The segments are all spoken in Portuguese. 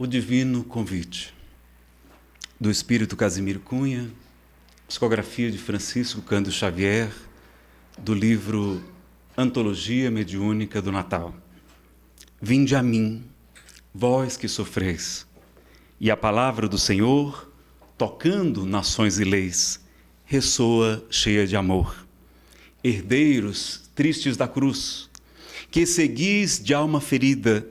O Divino Convite, do Espírito Casimiro Cunha, psicografia de Francisco Cândido Xavier, do livro Antologia Mediúnica do Natal. Vinde a mim, vós que sofreis, e a palavra do Senhor, tocando nações e leis, ressoa cheia de amor. Herdeiros tristes da cruz, que seguis de alma ferida,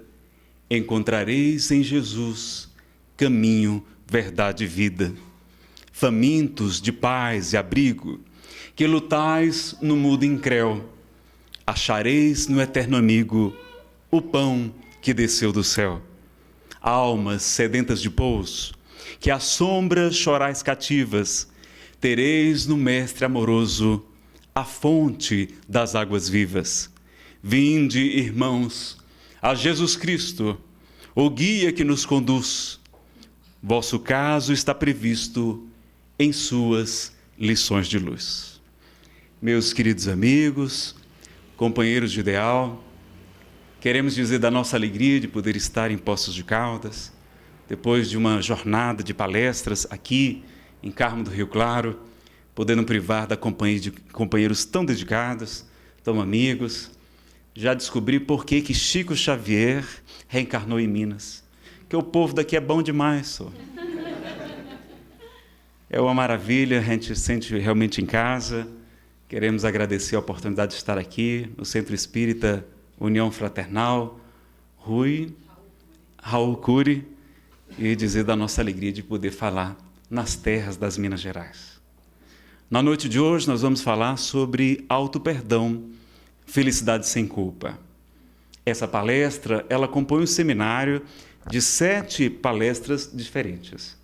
encontrareis em Jesus caminho, verdade e vida. Famintos de paz e abrigo, que lutais no mundo incréu, achareis no eterno amigo o pão que desceu do céu. Almas sedentas de pouso, que à sombra chorais cativas, tereis no Mestre amoroso a fonte das águas vivas. Vinde, irmãos, a Jesus Cristo, o guia que nos conduz. Vosso caso está previsto em suas lições de luz. Meus queridos amigos, companheiros de ideal, queremos dizer da nossa alegria de poder estar em Poços de Caldas, depois de uma jornada de palestras aqui em Carmo do Rio Claro, podendo privar da companhia de companheiros tão dedicados, tão amigos. Já descobri por que Chico Xavier reencarnou em Minas. Que o povo daqui é bom demais, só. É uma maravilha, a gente se sente realmente em casa. Queremos agradecer a oportunidade de estar aqui no Centro Espírita União Fraternal, Raul Cury, e dizer da nossa alegria de poder falar nas terras das Minas Gerais. Na noite de hoje nós vamos falar sobre auto-perdão, felicidade sem culpa. Essa palestra, ela compõe um seminário de 7 palestras diferentes.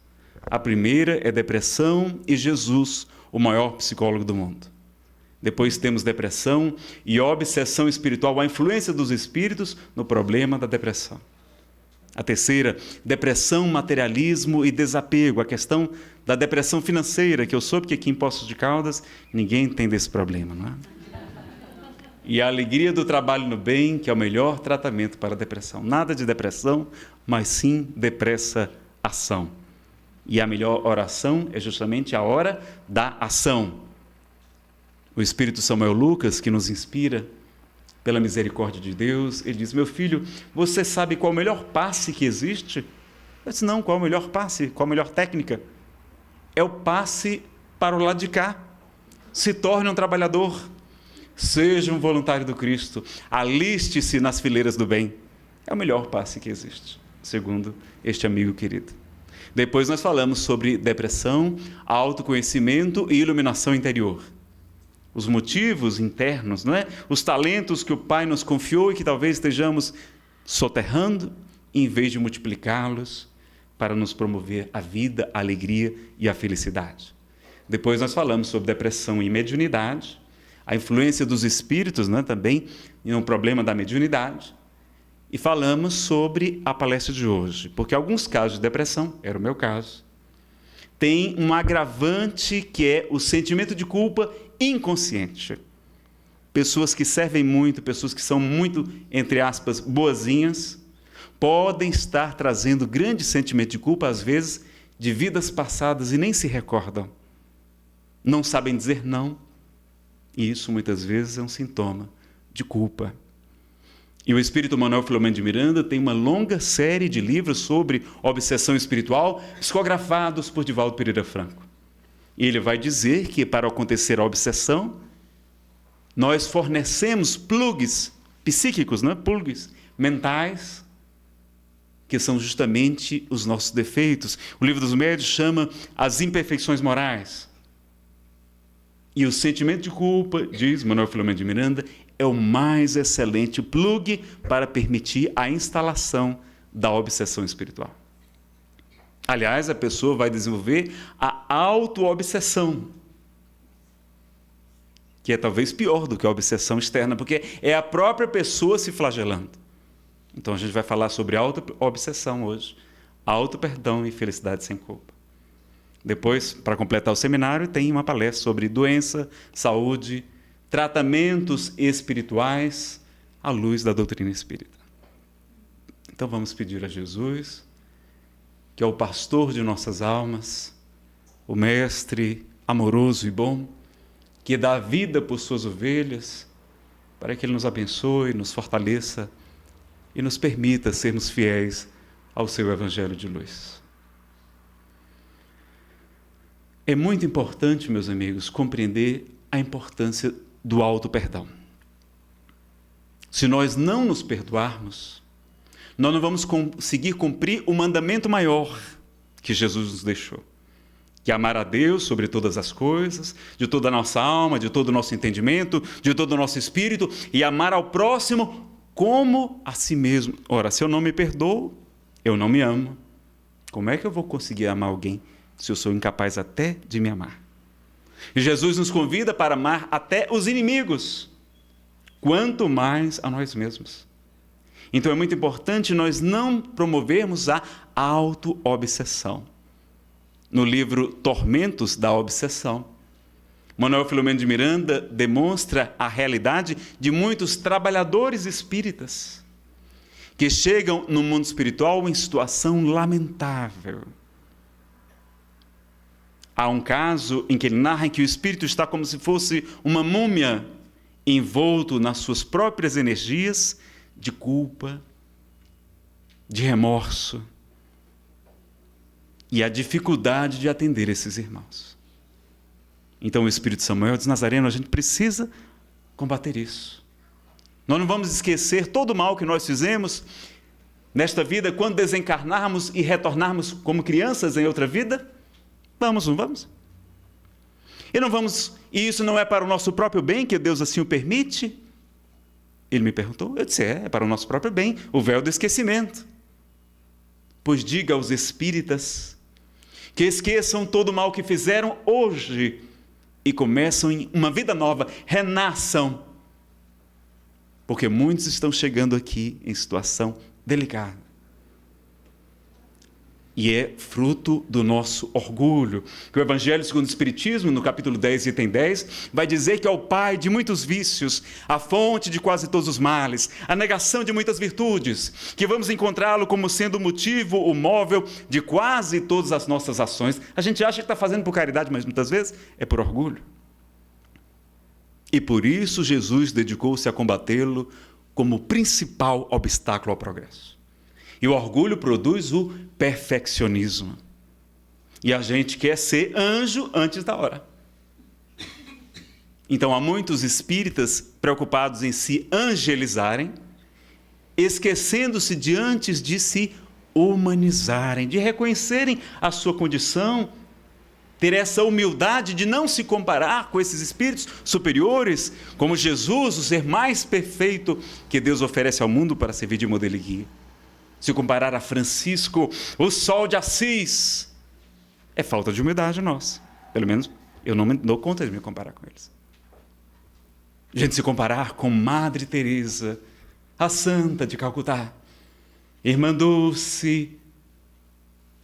A primeira é Depressão e Jesus, o maior psicólogo do mundo. Depois temos Depressão e Obsessão Espiritual, a influência dos espíritos no problema da depressão. A terceira, Depressão, Materialismo e Desapego, a questão da depressão financeira, que eu soube que aqui em Poços de Caldas ninguém tem desse problema, não é? E a alegria do trabalho no bem, que é o melhor tratamento para a depressão. Nada de depressão, mas sim depressa ação. E a melhor oração é justamente a hora da ação. O Espírito Samuel Lucas, que nos inspira pela misericórdia de Deus, ele diz: meu filho, você sabe qual é o melhor passe que existe? Eu disse: não, qual é o melhor passe? Qual a melhor técnica? É o passe para o lado de cá. Se torne um trabalhador. Seja um voluntário do Cristo, aliste-se nas fileiras do bem. É o melhor passe que existe, segundo este amigo querido. Depois nós falamos sobre depressão, autoconhecimento e iluminação interior. Os motivos internos, não é? Os talentos que o Pai nos confiou e que talvez estejamos soterrando, em vez de multiplicá-los para nos promover a vida, a alegria e a felicidade. Depois nós falamos sobre depressão e mediunidade, a influência dos espíritos, né, também em um problema da mediunidade. E falamos sobre a palestra de hoje, porque alguns casos de depressão, era o meu caso, tem um agravante que é o sentimento de culpa inconsciente. Pessoas que servem muito, pessoas que são muito, entre aspas, boazinhas, podem estar trazendo grande sentimento de culpa, às vezes, de vidas passadas e nem se recordam. Não sabem dizer não. E isso, muitas vezes, é um sintoma de culpa. E o Espírito Manuel Filomeno de Miranda tem uma longa série de livros sobre obsessão espiritual, psicografados por Divaldo Pereira Franco. E ele vai dizer que, para acontecer a obsessão, nós fornecemos plugs psíquicos, né? Plugs mentais, que são justamente os nossos defeitos. O Livro dos Médiuns chama as imperfeições morais. E o sentimento de culpa, diz Manuel Filomeno de Miranda, é o mais excelente plug para permitir a instalação da obsessão espiritual. Aliás, a pessoa vai desenvolver a auto-obsessão, que é talvez pior do que a obsessão externa, porque é a própria pessoa se flagelando. Então a gente vai falar sobre auto-obsessão hoje, auto-perdão e felicidade sem culpa. Depois, para completar o seminário, tem uma palestra sobre doença, saúde, tratamentos espirituais à luz da doutrina espírita. Então vamos pedir a Jesus que é o pastor de nossas almas, o mestre amoroso e bom, que dá a vida por suas ovelhas, para que Ele nos abençoe, nos fortaleça e nos permita sermos fiéis ao seu Evangelho de luz. É muito importante, meus amigos, compreender a importância do auto-perdão. Se nós não nos perdoarmos, nós não vamos conseguir cumprir o mandamento maior que Jesus nos deixou, que é amar a Deus sobre todas as coisas, de toda a nossa alma, de todo o nosso entendimento, de todo o nosso espírito, e amar ao próximo como a si mesmo. Ora, se eu não me perdoo, eu não me amo. Como é que eu vou conseguir amar alguém se eu sou incapaz até de me amar? E Jesus nos convida para amar até os inimigos, quanto mais a nós mesmos. Então é muito importante nós não promovermos a auto-obsessão. No livro Tormentos da Obsessão, Manuel Filomeno de Miranda demonstra a realidade de muitos trabalhadores espíritas que chegam no mundo espiritual em situação lamentável. Há um caso em que ele narra que o espírito está como se fosse uma múmia, envolto nas suas próprias energias de culpa, de remorso e a dificuldade de atender esses irmãos. Então o Espírito Samuel diz: Nazareno, a gente precisa combater isso. Nós não vamos esquecer todo o mal que nós fizemos nesta vida quando desencarnarmos e retornarmos como crianças em outra vida. Vamos, não vamos? E não vamos, e isso não é para o nosso próprio bem, que Deus assim o permite? Ele me perguntou, eu disse, é para o nosso próprio bem, o véu do esquecimento. Pois diga aos espíritas que esqueçam todo o mal que fizeram hoje e começam em uma vida nova, renasçam. Porque muitos estão chegando aqui em situação delicada. E é fruto do nosso orgulho. Que o Evangelho segundo o Espiritismo, no capítulo 10, item 10, vai dizer que é o pai de muitos vícios, a fonte de quase todos os males, a negação de muitas virtudes, que vamos encontrá-lo como sendo o motivo, o móvel de quase todas as nossas ações. A gente acha que está fazendo por caridade, mas muitas vezes é por orgulho. E por isso Jesus dedicou-se a combatê-lo como principal obstáculo ao progresso. E o orgulho produz o perfeccionismo. E a gente quer ser anjo antes da hora. Então há muitos espíritas preocupados em se angelizarem, esquecendo-se de antes de se humanizarem, de reconhecerem a sua condição, ter essa humildade de não se comparar com esses espíritos superiores, como Jesus, o ser mais perfeito que Deus oferece ao mundo para servir de modelo e guia. Se comparar a Francisco, o sol de Assis, é falta de humildade nossa. Pelo menos eu não me dou conta de me comparar com eles. A gente se comparar com Madre Teresa, a Santa de Calcutá, Irmã Dulce,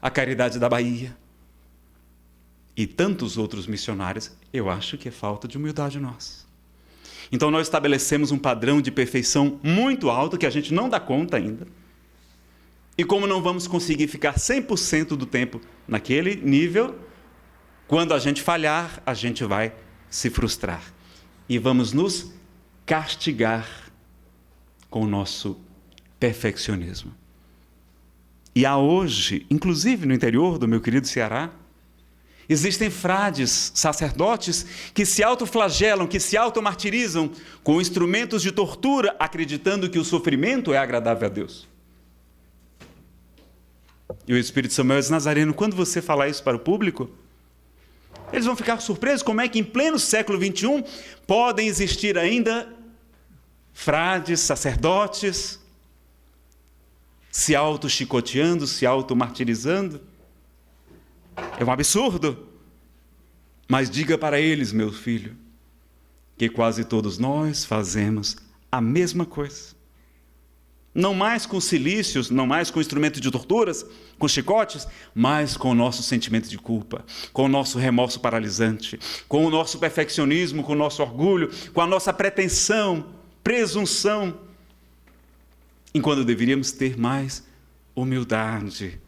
a Caridade da Bahia e tantos outros missionários, eu acho que é falta de humildade nossa. Então nós estabelecemos um padrão de perfeição muito alto que a gente não dá conta ainda. E como não vamos conseguir ficar 100% do tempo naquele nível, quando a gente falhar, a gente vai se frustrar. E vamos nos castigar com o nosso perfeccionismo. E há hoje, inclusive no interior do meu querido Ceará, existem frades, sacerdotes, que se autoflagelam, que se automartirizam com instrumentos de tortura, acreditando que o sofrimento é agradável a Deus. E o Espírito Samuel diz: Nazareno, quando você falar isso para o público, eles vão ficar surpresos como é que em pleno século XXI podem existir ainda frades, sacerdotes, se auto-chicoteando, se auto-martirizando. É um absurdo. Mas diga para eles, meu filho, que quase todos nós fazemos a mesma coisa. Não mais com cilícios, não mais com instrumentos de torturas, com chicotes, mas com o nosso sentimento de culpa, com o nosso remorso paralisante, com o nosso perfeccionismo, com o nosso orgulho, com a nossa pretensão, presunção, enquanto deveríamos ter mais humildade,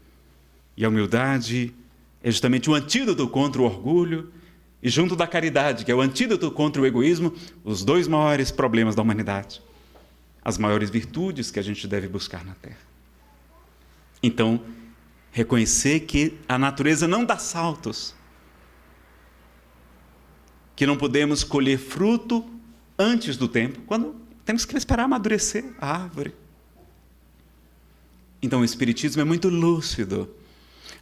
E a humildade é justamente o antídoto contra o orgulho, e junto da caridade, que é o antídoto contra o egoísmo, os dois maiores problemas da humanidade, as maiores virtudes que a gente deve buscar na Terra. Então, reconhecer que a natureza não dá saltos, que não podemos colher fruto antes do tempo, quando temos que esperar amadurecer a árvore. Então, o Espiritismo é muito lúcido.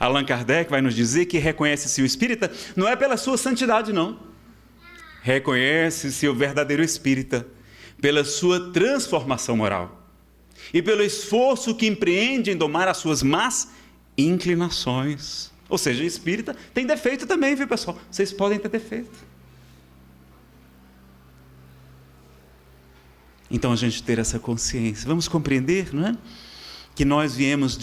Allan Kardec vai nos dizer que reconhece-se o espírita não é pela sua santidade, não. Reconhece-se o verdadeiro espírita pela sua transformação moral e pelo esforço que empreende em domar as suas más inclinações. Ou seja, o espírita tem defeito também, viu, pessoal? Vocês podem ter defeito. Então, a gente ter essa consciência. Vamos compreender, não é? Que nós viemos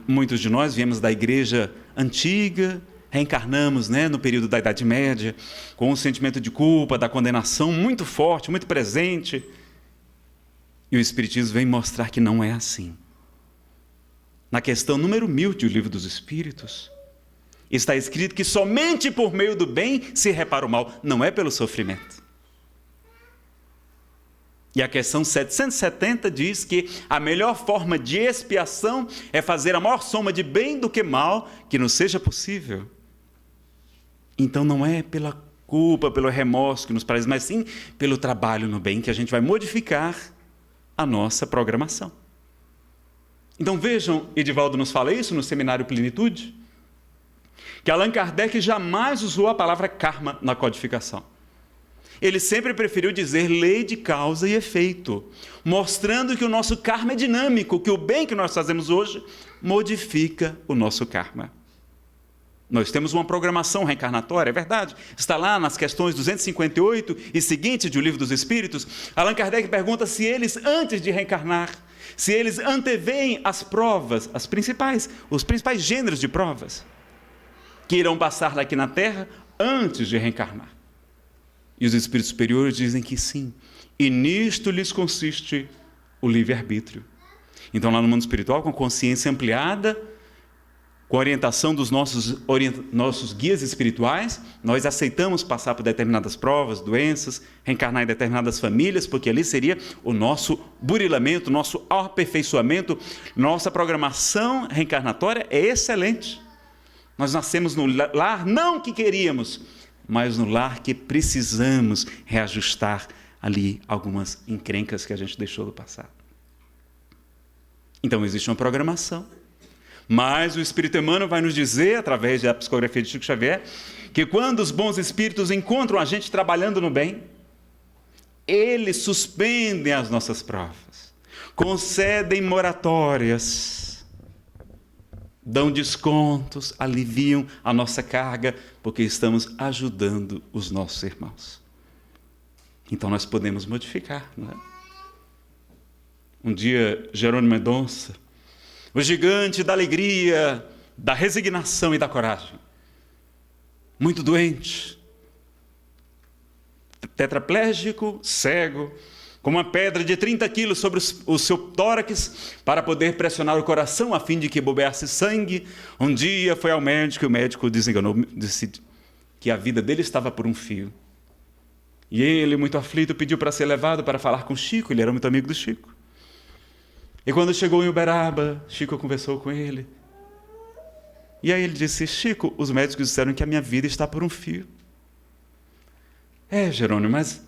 muitos de nós viemos da igreja antiga, reencarnamos, né, no período da Idade Média, com um sentimento de culpa, da condenação muito forte, muito presente. E o Espiritismo vem mostrar que não é assim. Na questão número 1000 do Livro dos Espíritos, está escrito que somente por meio do bem se repara o mal, não é pelo sofrimento. E a questão 770 diz que a melhor forma de expiação é fazer a maior soma de bem do que mal que nos seja possível. Então não é pela culpa, pelo remorso que nos parece, mas sim pelo trabalho no bem que a gente vai modificar a nossa programação. Então vejam, Edivaldo nos fala isso no Seminário Plenitude, que Allan Kardec jamais usou a palavra karma na codificação. Ele sempre preferiu dizer lei de causa e efeito, mostrando que o nosso karma é dinâmico, que o bem que nós fazemos hoje modifica o nosso karma. Nós temos uma programação reencarnatória, é verdade. Está lá nas questões 258 e seguintes do Livro dos Espíritos. Allan Kardec pergunta se eles, antes de reencarnar, se eles anteveem as provas, os principais gêneros de provas, que irão passar aqui na Terra antes de reencarnar. E os espíritos superiores dizem que sim. E nisto lhes consiste o livre-arbítrio. Então, lá no mundo espiritual, com consciência ampliada, com a orientação dos nossos guias espirituais, nós aceitamos passar por determinadas provas, doenças, reencarnar em determinadas famílias, porque ali seria o nosso burilamento, nosso aperfeiçoamento, nossa programação reencarnatória é excelente. Nós nascemos no lar não que queríamos, mas no lar que precisamos reajustar ali algumas encrencas que a gente deixou do passado. Então existe uma programação, mas o Espírito Emmanuel vai nos dizer, através da psicografia de Chico Xavier, que quando os bons espíritos encontram a gente trabalhando no bem, eles suspendem as nossas provas, concedem moratórias, dão descontos, aliviam a nossa carga, porque estamos ajudando os nossos irmãos. Então nós podemos modificar, não é? Um dia, Jerônimo Mendonça, o gigante da alegria, da resignação e da coragem, muito doente, tetraplégico, cego, com uma pedra de 30 quilos sobre o seu tórax para poder pressionar o coração a fim de que bobeasse sangue. Um dia foi ao médico e o médico desenganou, disse que a vida dele estava por um fio. E ele, muito aflito, pediu para ser levado para falar com Chico, ele era muito amigo do Chico. E quando chegou em Uberaba, Chico conversou com ele. E aí ele disse: Chico, os médicos disseram que a minha vida está por um fio. Jerônimo, mas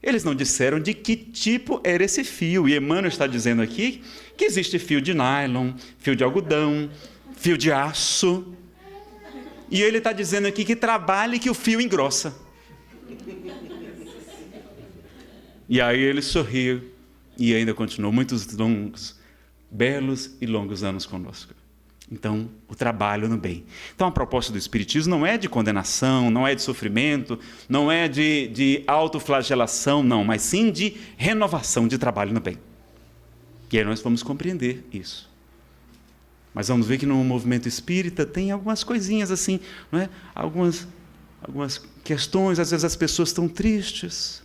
eles não disseram de que tipo era esse fio. E Emmanuel está dizendo aqui que existe fio de nylon, fio de algodão, fio de aço. E ele está dizendo aqui que trabalha e que o fio engrossa. E aí ele sorriu e ainda continuou muitos longos, belos e longos anos conosco. Então, o trabalho no bem. Então, a proposta do Espiritismo não é de condenação, não é de sofrimento, não é de autoflagelação, não, mas sim de renovação, de trabalho no bem. E aí nós vamos compreender isso. Mas vamos ver que no movimento espírita tem algumas coisinhas assim, não é? Algumas questões, às vezes as pessoas estão tristes.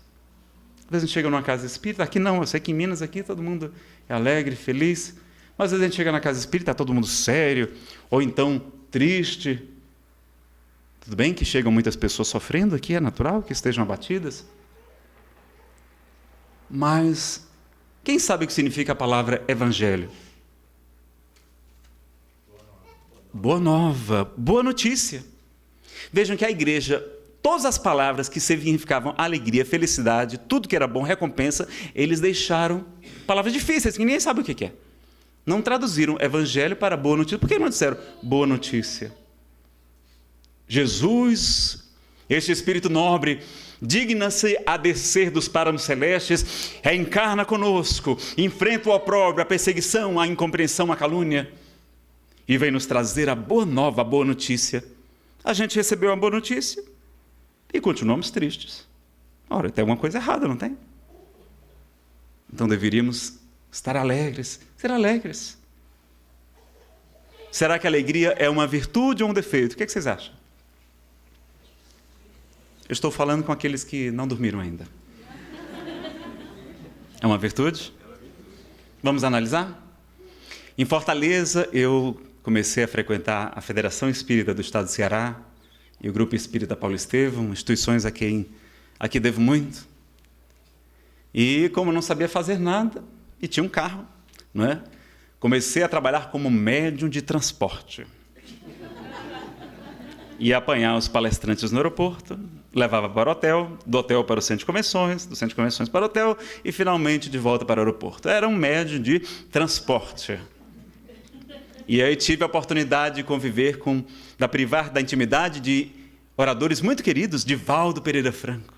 Às vezes a gente chega numa casa espírita, aqui não, eu sei que em Minas aqui todo mundo é alegre, feliz. Mas às vezes a gente chega na casa espírita, está todo mundo sério, ou então triste. Tudo bem que chegam muitas pessoas sofrendo aqui, é natural que estejam abatidas. Mas quem sabe o que significa a palavra evangelho? Boa nova, boa notícia. Vejam que a igreja, todas as palavras que significavam alegria, felicidade, tudo que era bom, recompensa, eles deixaram palavras difíceis, que ninguém sabe o que é. Não traduziram evangelho para boa notícia. Por que não disseram boa notícia? Jesus, este Espírito nobre, digna-se a descer dos páramos celestes, reencarna conosco, enfrenta o opróbrio, a perseguição, a incompreensão, a calúnia, e vem nos trazer a boa nova, a boa notícia. A gente recebeu a boa notícia e continuamos tristes. Ora, tem alguma coisa errada, não tem? Então deveríamos estar alegres, ser alegres. Será que a alegria é uma virtude ou um defeito? O que vocês acham? Eu estou falando com aqueles que não dormiram ainda. É uma virtude? Vamos analisar? Em Fortaleza, eu comecei a frequentar a Federação Espírita do Estado do Ceará e o Grupo Espírita Paulo Estevão, instituições a quem aqui devo muito. E como eu não sabia fazer nada, e tinha um carro, não é? Comecei a trabalhar como médium de transporte. Ia apanhar os palestrantes no aeroporto, levava para o hotel, do hotel para o centro de convenções, do centro de convenções para o hotel e, finalmente, de volta para o aeroporto. Era um médium de transporte. E aí tive a oportunidade de conviver privar da intimidade de oradores muito queridos, Divaldo Pereira Franco.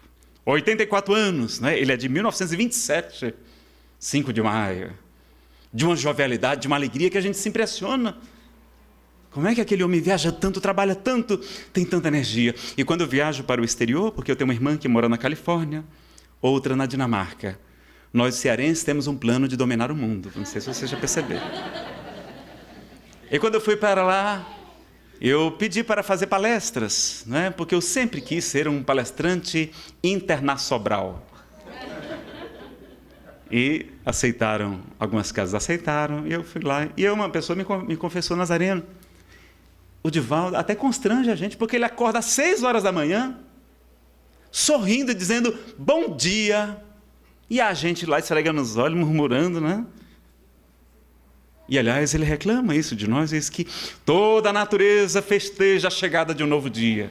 84 anos, né? Ele é de 1927, 5 de maio. De uma jovialidade, de uma alegria que a gente se impressiona. Como é que aquele homem viaja tanto, trabalha tanto, tem tanta energia? E quando eu viajo para o exterior, porque eu tenho uma irmã que mora na Califórnia, outra na Dinamarca, nós cearenses temos um plano de dominar o mundo. Não sei se vocês já perceberam. E quando eu fui para lá, eu pedi para fazer palestras, né? Porque eu sempre quis ser um palestrante internacional. E aceitaram, algumas casas aceitaram, e eu fui lá. E uma pessoa me confessou, Nazareno, o Divaldo até constrange a gente, porque ele acorda às 6 horas da manhã, sorrindo e dizendo, bom dia. E a gente lá esfregando os olhos, murmurando, né? E, aliás, ele reclama isso de nós, diz que toda a natureza festeja a chegada de um novo dia.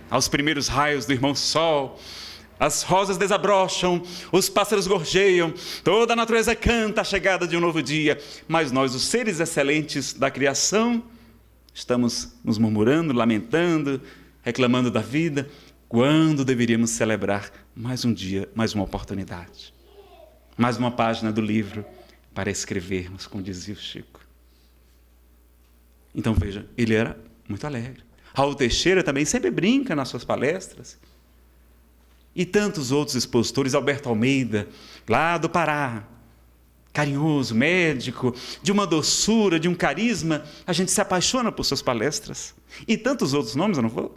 Aos primeiros raios do irmão Sol, as rosas desabrocham, os pássaros gorjeiam, toda a natureza canta a chegada de um novo dia. Mas nós, os seres excelentes da criação, estamos nos murmurando, lamentando, reclamando da vida, quando deveríamos celebrar mais um dia, mais uma oportunidade. Mais uma página do livro para escrevermos, como dizia o Chico. Então, veja, ele era muito alegre. Raul Teixeira também sempre brinca nas suas palestras. E tantos outros expositores, Alberto Almeida, lá do Pará, carinhoso, médico, de uma doçura, de um carisma, a gente se apaixona por suas palestras. E tantos outros nomes, eu não vou,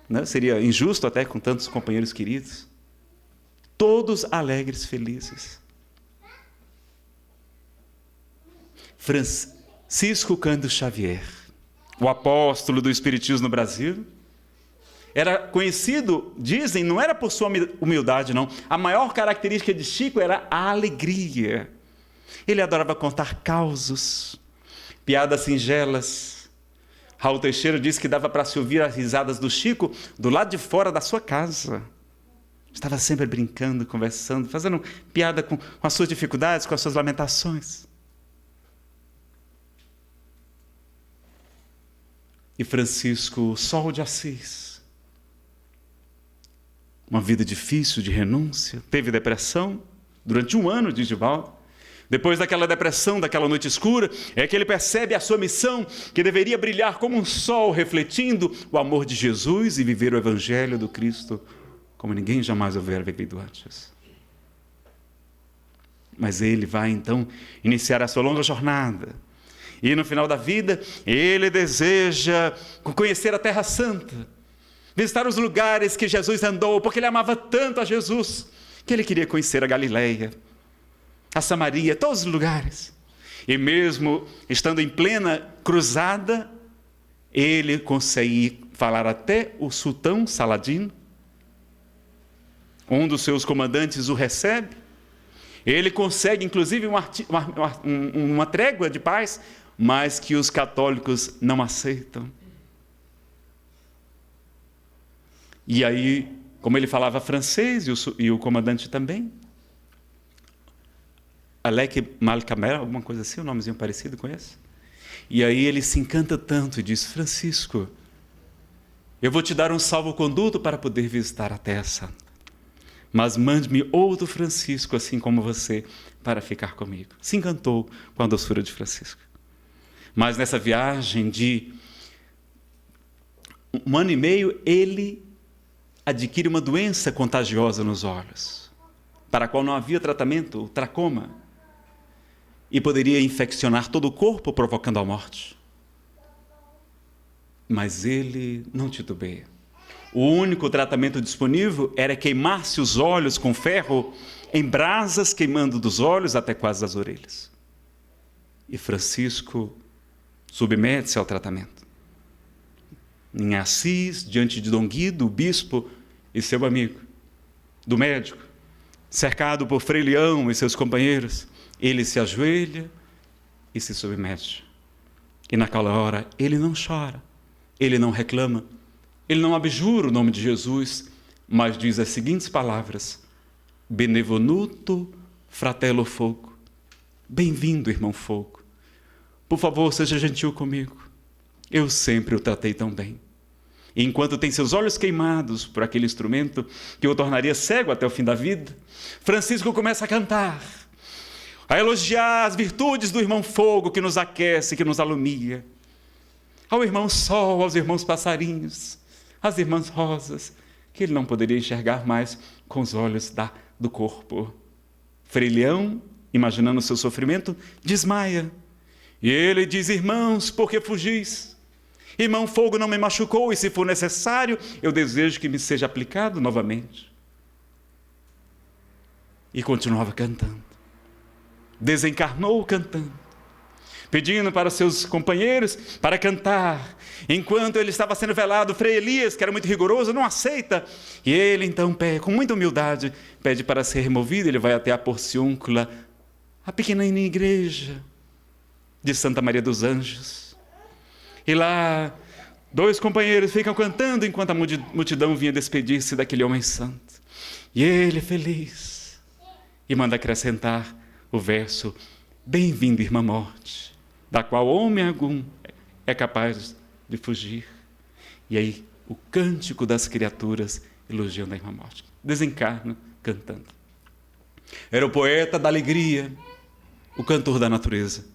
né? Seria injusto até com tantos companheiros queridos. Todos alegres, felizes. Francisco Cândido Xavier, o apóstolo do Espiritismo no Brasil, era conhecido, dizem, não era por sua humildade, não. A maior característica de Chico era a alegria. Ele adorava contar causos, piadas singelas. Raul Teixeira disse que dava para se ouvir as risadas do Chico do lado de fora da sua casa. Estava sempre brincando, conversando, fazendo piada com as suas dificuldades, com as suas lamentações. E Francisco Sol de Assis, uma vida difícil de renúncia, teve depressão durante 1 ano, diz Divaldo. Depois daquela depressão, daquela noite escura, é que ele percebe a sua missão, que deveria brilhar como um sol, refletindo o amor de Jesus e viver o evangelho do Cristo como ninguém jamais houvera vivido antes. Mas ele vai então iniciar a sua longa jornada. E no final da vida, ele deseja conhecer a Terra Santa, visitar os lugares que Jesus andou, porque ele amava tanto a Jesus, que ele queria conhecer a Galileia, a Samaria, todos os lugares. E mesmo estando em plena cruzada, ele consegue falar até o sultão Saladino. Um dos seus comandantes o recebe. Ele consegue, inclusive, uma trégua de paz, mas que os católicos não aceitam. E aí, como ele falava francês, e o comandante também, Alec Malcamer, alguma coisa assim, um nomezinho parecido com esse. E aí ele se encanta tanto e diz: Francisco, eu vou te dar um salvo-conduto para poder visitar a Terra Santa. Mas mande-me outro Francisco, assim como você, para ficar comigo. Se encantou com a doçura de Francisco. Mas nessa viagem de 1 ano e meio, ele adquire uma doença contagiosa nos olhos, para a qual não havia tratamento, o tracoma, e poderia infeccionar todo o corpo, provocando a morte. Mas ele não titubeia. O único tratamento disponível era queimar-se os olhos com ferro em brasas, queimando dos olhos até quase as orelhas. E Francisco submete-se ao tratamento. Em Assis, diante de Dom Guido, o bispo e seu amigo, do médico, cercado por Frei Leão e seus companheiros, ele se ajoelha e se submete. E naquela hora ele não chora, ele não reclama, ele não abjura o nome de Jesus, mas diz as seguintes palavras: Benevenuto fratello fogo. Bem-vindo, irmão fogo. Por favor, seja gentil comigo. Eu sempre o tratei tão bem. E enquanto tem seus olhos queimados por aquele instrumento que o tornaria cego até o fim da vida, Francisco começa a cantar, a elogiar as virtudes do irmão fogo que nos aquece, que nos alumia. Ao irmão sol, aos irmãos passarinhos, às irmãs rosas, que ele não poderia enxergar mais com os olhos do corpo. Frei Leão, imaginando o seu sofrimento, desmaia. E ele diz: irmãos, por que fugis? Irmão fogo não me machucou, e se for necessário, eu desejo que me seja aplicado novamente. E continuava cantando. Desencarnou cantando, pedindo para seus companheiros para cantar. Enquanto ele estava sendo velado, Frei Elias, que era muito rigoroso, não aceita. E ele então, com muita humildade, pede para ser removido. Ele vai até a Porciúncula, a pequena igreja de Santa Maria dos Anjos. E lá, 2 companheiros ficam cantando enquanto a multidão vinha despedir-se daquele homem santo. E ele, feliz, e manda acrescentar o verso: bem-vindo, irmã morte, da qual homem algum é capaz de fugir. E aí, o cântico das criaturas elogiando a irmã morte. Desencarna cantando. Era o poeta da alegria, o cantor da natureza.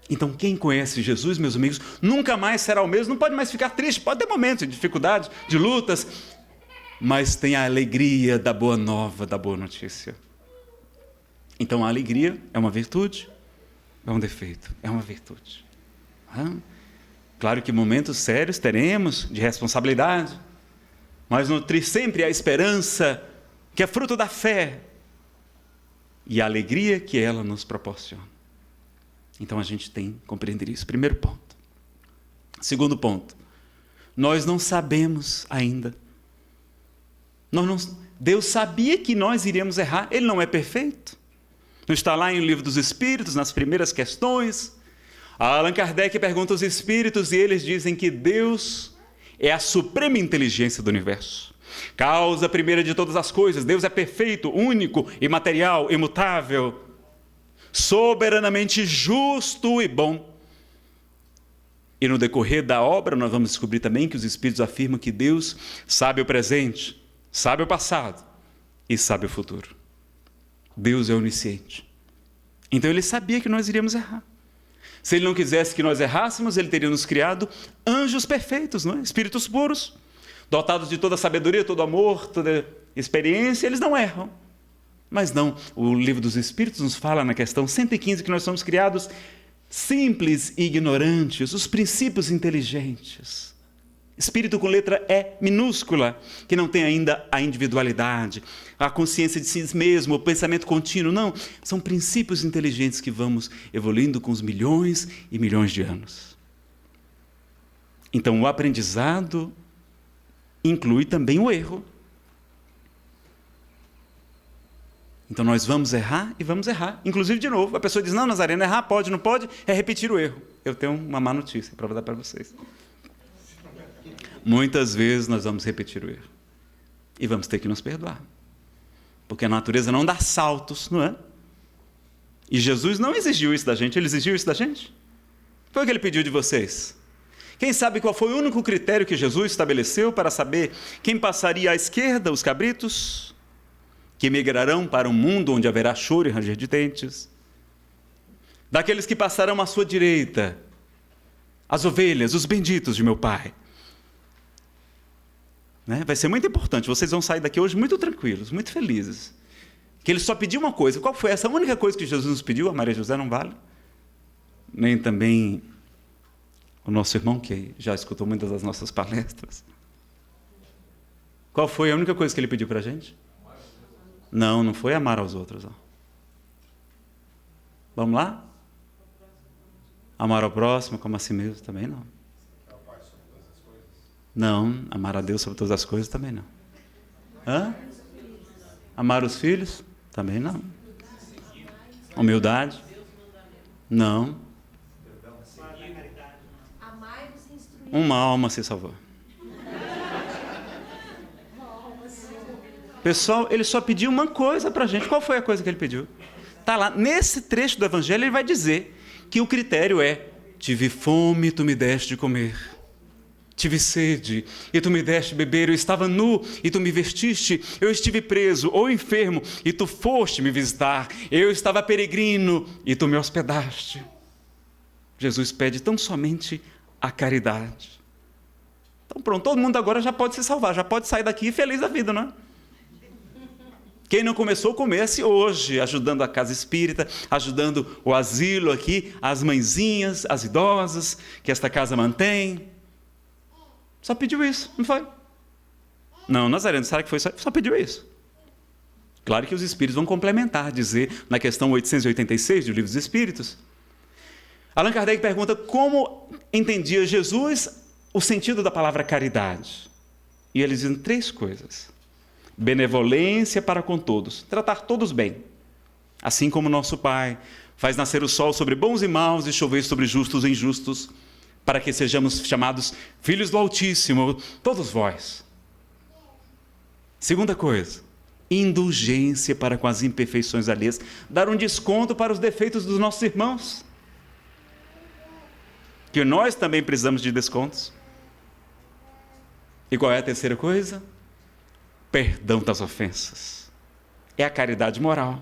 Então, quem conhece Jesus, meus amigos, nunca mais será o mesmo, não pode mais ficar triste, pode ter momentos de dificuldade, de lutas, mas tem a alegria da boa nova, da boa notícia. Então, a alegria é uma virtude, é um defeito, é uma virtude. Claro que momentos sérios teremos de responsabilidade, mas nutrir sempre a esperança, que é fruto da fé, e a alegria que ela nos proporciona. Então a gente tem que compreender isso. Primeiro ponto. Segundo ponto, nós não sabemos ainda. Deus sabia que nós iríamos errar, Ele não é perfeito. Não está lá em O Livro dos Espíritos, nas primeiras questões. Allan Kardec pergunta aos espíritos e eles dizem que Deus é a suprema inteligência do universo. Causa primeira de todas as coisas. Deus é perfeito, único, imaterial, imutável, soberanamente justo e bom. E no decorrer da obra nós vamos descobrir também que os espíritos afirmam que Deus sabe o presente, sabe o passado e sabe o futuro. Deus é onisciente. Então Ele sabia que nós iríamos errar. Se Ele não quisesse que nós errássemos, Ele teria nos criado anjos perfeitos, não é? Espíritos puros, dotados de toda a sabedoria, todo amor, toda experiência. Eles não erram. Mas não, o Livro dos Espíritos nos fala na questão 115 que nós somos criados simples e ignorantes, os princípios inteligentes. Espírito com letra E minúscula, que não tem ainda a individualidade, a consciência de si mesmo, o pensamento contínuo. Não, são princípios inteligentes que vamos evoluindo com os milhões e milhões de anos. Então, o aprendizado inclui também o erro. Então, nós vamos errar e vamos errar. Inclusive, de novo, a pessoa diz, não, Nazareno, errar pode, não pode, é repetir o erro. Eu tenho uma má notícia para dar para vocês. Muitas vezes nós vamos repetir o erro. E vamos ter que nos perdoar. Porque a natureza não dá saltos, não é? E Jesus não exigiu isso da gente, ele exigiu isso da gente? Foi o que ele pediu de vocês? Quem sabe qual foi o único critério que Jesus estabeleceu para saber quem passaria à esquerda, os cabritos, que migrarão para um mundo onde haverá choro e ranger de dentes? Daqueles que passarão à sua direita, as ovelhas, os benditos de meu Pai. Vai ser muito importante, vocês vão sair daqui hoje muito tranquilos, muito felizes. Que ele só pediu uma coisa. Qual foi essa única coisa que Jesus nos pediu? A Maria José não vale? Nem também o nosso irmão, que já escutou muitas das nossas palestras. Qual foi a única coisa que ele pediu para a gente? Não, não foi amar aos outros. Ó. Vamos lá? Amar ao próximo como a si mesmo também não. Não, amar a Deus sobre todas as coisas também não. Hã? Amar os filhos? Também não. Humildade? Não. Uma alma se salvou. Pessoal, ele só pediu uma coisa para a gente. Qual foi a coisa que ele pediu? Está lá, nesse trecho do Evangelho, ele vai dizer que o critério é: tive fome, tu me deste de comer. Tive sede, e tu me deste beber. Eu estava nu, e tu me vestiste. Eu estive preso ou enfermo, e tu foste me visitar. Eu estava peregrino, e tu me hospedaste. Jesus pede tão somente a caridade. Então pronto, todo mundo agora já pode se salvar, já pode sair daqui feliz da vida, não é? Quem não começou, comece hoje, ajudando a casa espírita, ajudando o asilo aqui, as mãezinhas, as idosas, que esta casa mantém. Só pediu isso, não foi? Não, Nazareno, será que foi? Só pediu isso. Claro que os espíritos vão complementar, dizer, na questão 886 do Livro dos Espíritos. Allan Kardec pergunta como entendia Jesus o sentido da palavra caridade. E ele diz 3 coisas. Benevolência para com todos, tratar todos bem. Assim como nosso Pai faz nascer o sol sobre bons e maus e chover sobre justos e injustos, para que sejamos chamados filhos do Altíssimo, todos vós. Segunda coisa, indulgência para com as imperfeições alheias, dar um desconto para os defeitos dos nossos irmãos, que nós também precisamos de descontos. E qual é a terceira coisa? Perdão das ofensas. É a caridade moral.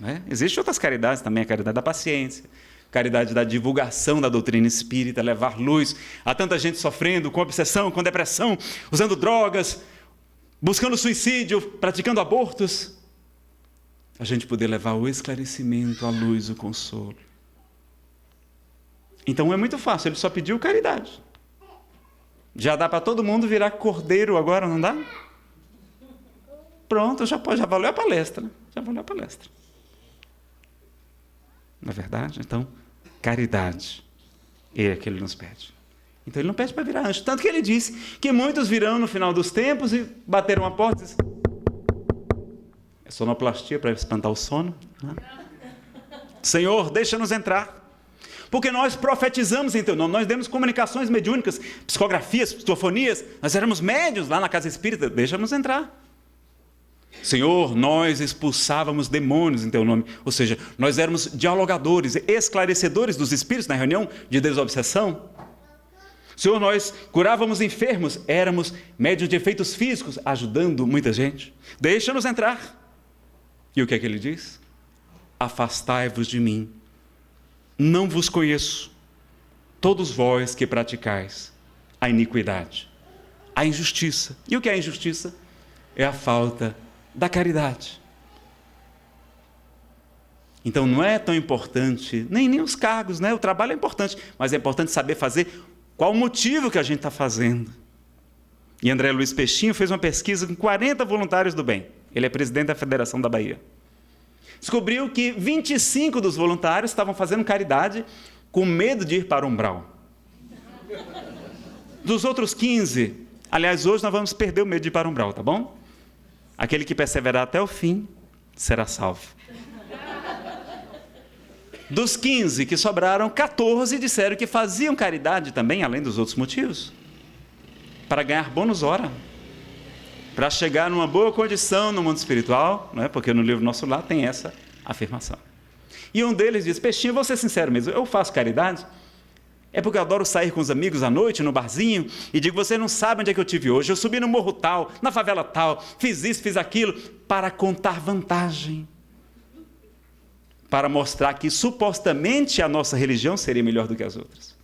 Né? Existem outras caridades também, a caridade da paciência, caridade da divulgação da doutrina espírita, levar luz a tanta gente sofrendo com obsessão, com depressão, usando drogas, buscando suicídio, praticando abortos. A gente poder levar o esclarecimento, a luz, o consolo. Então é muito fácil, ele só pediu caridade. Já dá para todo mundo virar cordeiro agora, não dá? Pronto, já valeu a palestra. Né? Já valeu a palestra. Não é verdade? Então, caridade é que ele nos pede. Então, ele não pede para virar anjo. Tanto que ele disse que muitos virão no final dos tempos e bateram a porta e dizem, é sonoplastia para espantar o sono. Né? Senhor, deixa-nos entrar. Porque nós profetizamos em teu nome, nós demos comunicações mediúnicas, psicografias, psicofonias, nós éramos médiuns lá na casa espírita, deixa-nos entrar. Senhor, nós expulsávamos demônios em teu nome, ou seja, nós éramos dialogadores, esclarecedores dos espíritos na reunião de desobsessão. Senhor, nós curávamos enfermos, éramos médiuns de efeitos físicos, ajudando muita gente. Deixa-nos entrar. E o que é que ele diz? Afastai-vos de mim, não vos conheço, todos vós que praticais a iniquidade, a injustiça. E o que é a injustiça? É a falta da caridade. Então não é tão importante, nem os cargos, né? O trabalho é importante, mas é importante saber fazer qual o motivo que a gente está fazendo. E André Luiz Peixinho fez uma pesquisa com 40 voluntários do bem. Ele é presidente da Federação da Bahia. Descobriu que 25 dos voluntários estavam fazendo caridade com medo de ir para o umbral. Dos outros 15, aliás, hoje nós vamos perder o medo de ir para o umbral, tá bom? Aquele que perseverar até o fim será salvo. Dos 15 que sobraram, 14 disseram que faziam caridade também, além dos outros motivos, para ganhar bônus hora, para chegar numa boa condição no mundo espiritual, não é? Porque no livro Nosso Lar tem essa afirmação. E um deles diz: Peixinho, vou ser sincero mesmo, eu faço caridade, é porque eu adoro sair com os amigos à noite, no barzinho, e digo, você não sabe onde é que eu estive hoje, eu subi no morro tal, na favela tal, fiz isso, fiz aquilo, para contar vantagem, para mostrar que supostamente a nossa religião seria melhor do que as outras.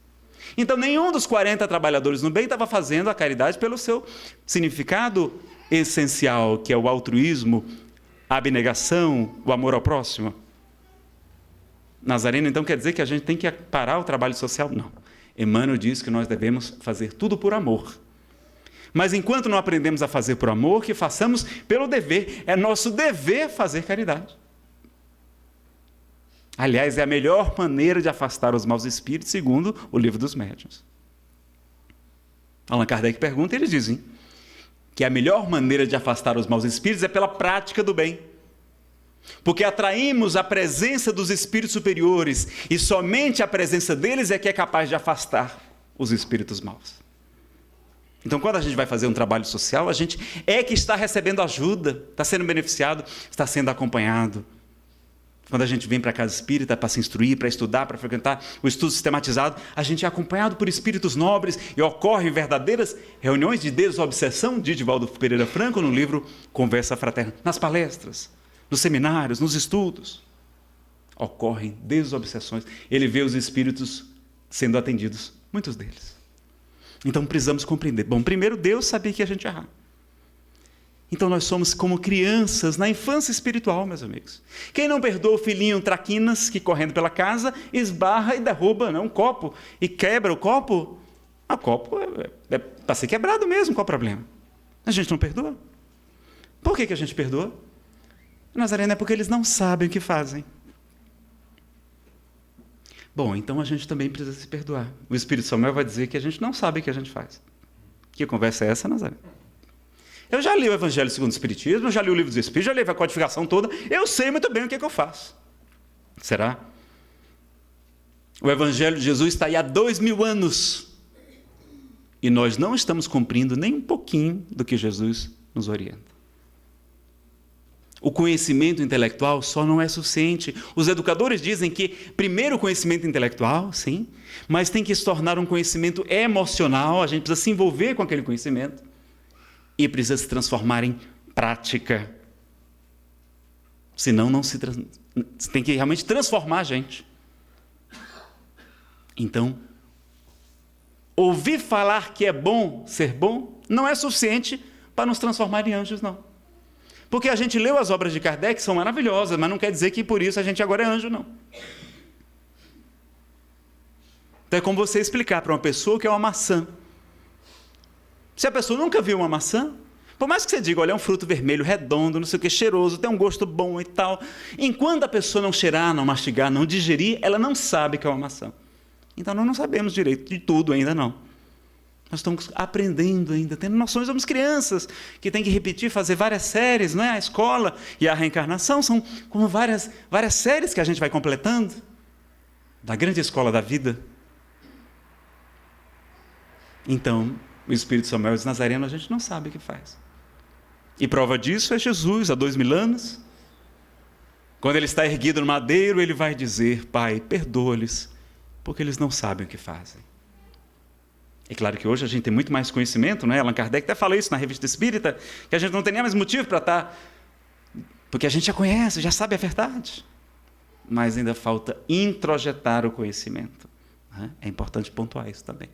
Então nenhum dos 40 trabalhadores no bem estava fazendo a caridade pelo seu significado essencial, que é o altruísmo, a abnegação, o amor ao próximo. Nazareno, então, quer dizer que a gente tem que parar o trabalho social? Não. Emmanuel diz que nós devemos fazer tudo por amor. Mas enquanto não aprendemos a fazer por amor, que façamos pelo dever. É nosso dever fazer caridade. Aliás, é a melhor maneira de afastar os maus espíritos, segundo o Livro dos Médiuns. Allan Kardec pergunta, e eles dizem que a melhor maneira de afastar os maus espíritos é pela prática do bem. Porque atraímos a presença dos espíritos superiores, e somente a presença deles é que é capaz de afastar os espíritos maus. Então, quando a gente vai fazer um trabalho social, a gente é que está recebendo ajuda, está sendo beneficiado, está sendo acompanhado. Quando a gente vem para a casa espírita para se instruir, para estudar, para frequentar o estudo sistematizado, a gente é acompanhado por espíritos nobres e ocorrem verdadeiras reuniões de desobsessão, diz Divaldo Pereira Franco no livro Conversa Fraterna, nas palestras, nos seminários, nos estudos. Ocorrem desobsessões. Ele vê os espíritos sendo atendidos, muitos deles. Então precisamos compreender. Bom, primeiro Deus sabia que a gente ia errar. Então nós somos como crianças na infância espiritual, meus amigos. Quem não perdoa o filhinho traquinas que correndo pela casa esbarra e derruba, né, um copo e quebra o copo? O copo é para ser quebrado mesmo, qual o problema? A gente não perdoa. Por que a gente perdoa? Nazareno, é porque eles não sabem o que fazem. Bom, então a gente também precisa se perdoar. O Espírito Samuel vai dizer que a gente não sabe o que a gente faz. Que conversa é essa, Nazareno? Eu já li o Evangelho segundo o Espiritismo, eu já li o Livro dos Espíritos, já li a codificação toda, eu sei muito bem o que eu faço. Será? O Evangelho de Jesus está aí há 2000 anos. E nós não estamos cumprindo nem um pouquinho do que Jesus nos orienta. O conhecimento intelectual só não é suficiente. Os educadores dizem que, primeiro, o conhecimento intelectual, sim, mas tem que se tornar um conhecimento emocional, a gente precisa se envolver com aquele conhecimento e precisa se transformar em prática. Senão, tem que realmente transformar a gente. Então, ouvir falar que é bom ser bom não é suficiente para nos transformar em anjos, não. Porque a gente leu as obras de Kardec, são maravilhosas, mas não quer dizer que por isso a gente agora é anjo, não. Então é como você explicar para uma pessoa que é uma maçã. Se a pessoa nunca viu uma maçã, por mais que você diga, olha, é um fruto vermelho, redondo, não sei o que, cheiroso, tem um gosto bom e tal, enquanto a pessoa não cheirar, não mastigar, não digerir, ela não sabe que é uma maçã. Então nós não sabemos direito de tudo ainda não. Nós estamos aprendendo ainda, tendo noções, somos crianças que têm que repetir, fazer várias séries, não é? A escola e a reencarnação são como várias séries que a gente vai completando da grande escola da vida. Então, o Espírito Samuel de Nazareno, a gente não sabe o que faz. E prova disso é Jesus, há 2000 anos. Quando ele está erguido no madeiro, ele vai dizer, Pai, perdoa-lhes, porque eles não sabem o que fazem. É claro que hoje a gente tem muito mais conhecimento, não é? Allan Kardec até falou isso na Revista Espírita, que a gente não tem nem mais motivo para estar... Porque a gente já conhece, já sabe a verdade. Mas ainda falta introjetar o conhecimento. Né? É importante pontuar isso também.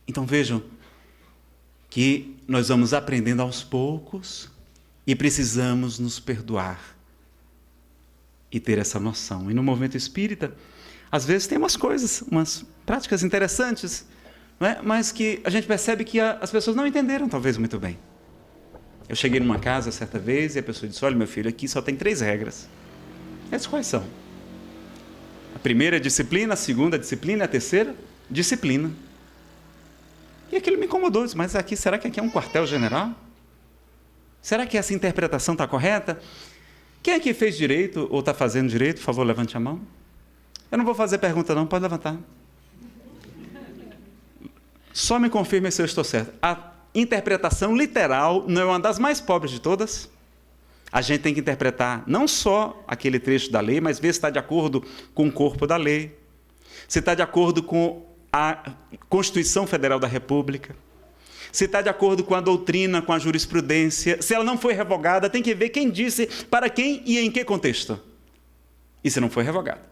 Então vejam que nós vamos aprendendo aos poucos e precisamos nos perdoar e ter essa noção. E no movimento espírita, às vezes tem umas coisas, umas práticas interessantes. não é? Mas que a gente percebe que as pessoas não entenderam talvez muito bem. Eu cheguei numa casa certa vez e a pessoa disse: olha, meu filho, aqui só tem 3 regras. Essas quais são? A primeira é disciplina, a segunda é disciplina, a terceira, disciplina. E aquilo me incomodou. Disse: mas aqui, será que aqui é um quartel-general? Será que essa interpretação está correta? Quem aqui fez direito ou está fazendo direito? Por favor, levante a mão. Eu não vou fazer pergunta não, pode levantar. Só me confirme se eu estou certo. A interpretação literal não é uma das mais pobres de todas? A gente tem que interpretar não só aquele trecho da lei, mas ver se está de acordo com o corpo da lei, se está de acordo com a Constituição Federal da República, se está de acordo com a doutrina, com a jurisprudência. Se ela não foi revogada, tem que ver quem disse, para quem e em que contexto. E se não foi revogada.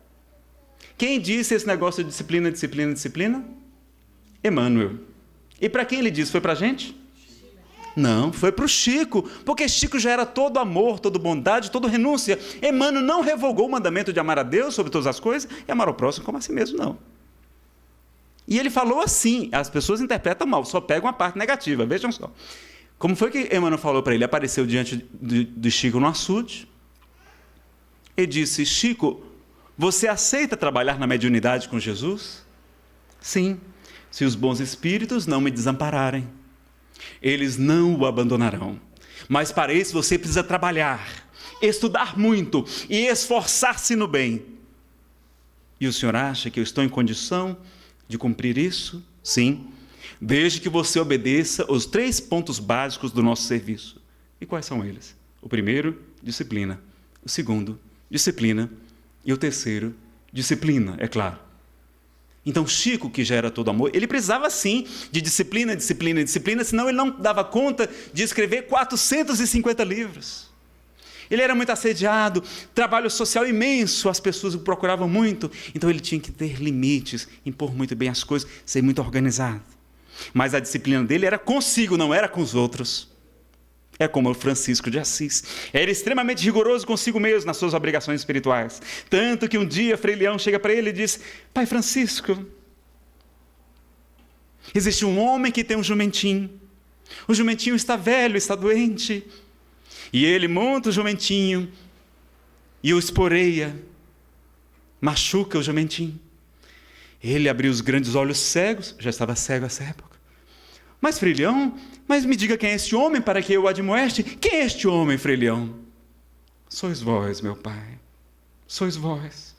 Quem disse esse negócio de disciplina, disciplina, disciplina? Emmanuel. E para quem ele disse? Foi para a gente? Não, foi para o Chico, porque Chico já era todo amor, todo bondade, todo renúncia. Emmanuel não revogou o mandamento de amar a Deus sobre todas as coisas e amar o próximo como a si mesmo, não. E ele falou assim, as pessoas interpretam mal, só pegam a parte negativa, vejam só. Como foi que Emmanuel falou para ele? Apareceu diante de Chico no açude e disse: Chico, você aceita trabalhar na mediunidade com Jesus? Sim, se os bons espíritos não me desampararem. Eles não o abandonarão. Mas para isso você precisa trabalhar, estudar muito e esforçar-se no bem. E o senhor acha que eu estou em condição de cumprir isso? Sim, desde que você obedeça os 3 pontos básicos do nosso serviço. E quais são eles? O primeiro, disciplina. O segundo, disciplina. E o terceiro, disciplina, é claro. Então Chico, que já era todo amor, ele precisava sim de disciplina, disciplina, disciplina, senão ele não dava conta de escrever 450 livros. Ele era muito assediado, trabalho social imenso, as pessoas o procuravam muito, então ele tinha que ter limites, impor muito bem as coisas, ser muito organizado. Mas a disciplina dele era consigo, não era com os outros. É como o Francisco de Assis. Era extremamente rigoroso consigo mesmo nas suas obrigações espirituais. Tanto que um dia Frei Leão chega para ele e diz: Pai Francisco, existe um homem que tem um jumentinho. O jumentinho está velho, está doente. E ele monta o jumentinho e o esporeia, machuca o jumentinho. Ele abriu os grandes olhos cegos, já estava cego nessa época. Mas Frei Leão, mas me diga quem é este homem para que eu o admoeste. Quem é este homem, Frei Leão? Sois vós, meu pai, sois vós.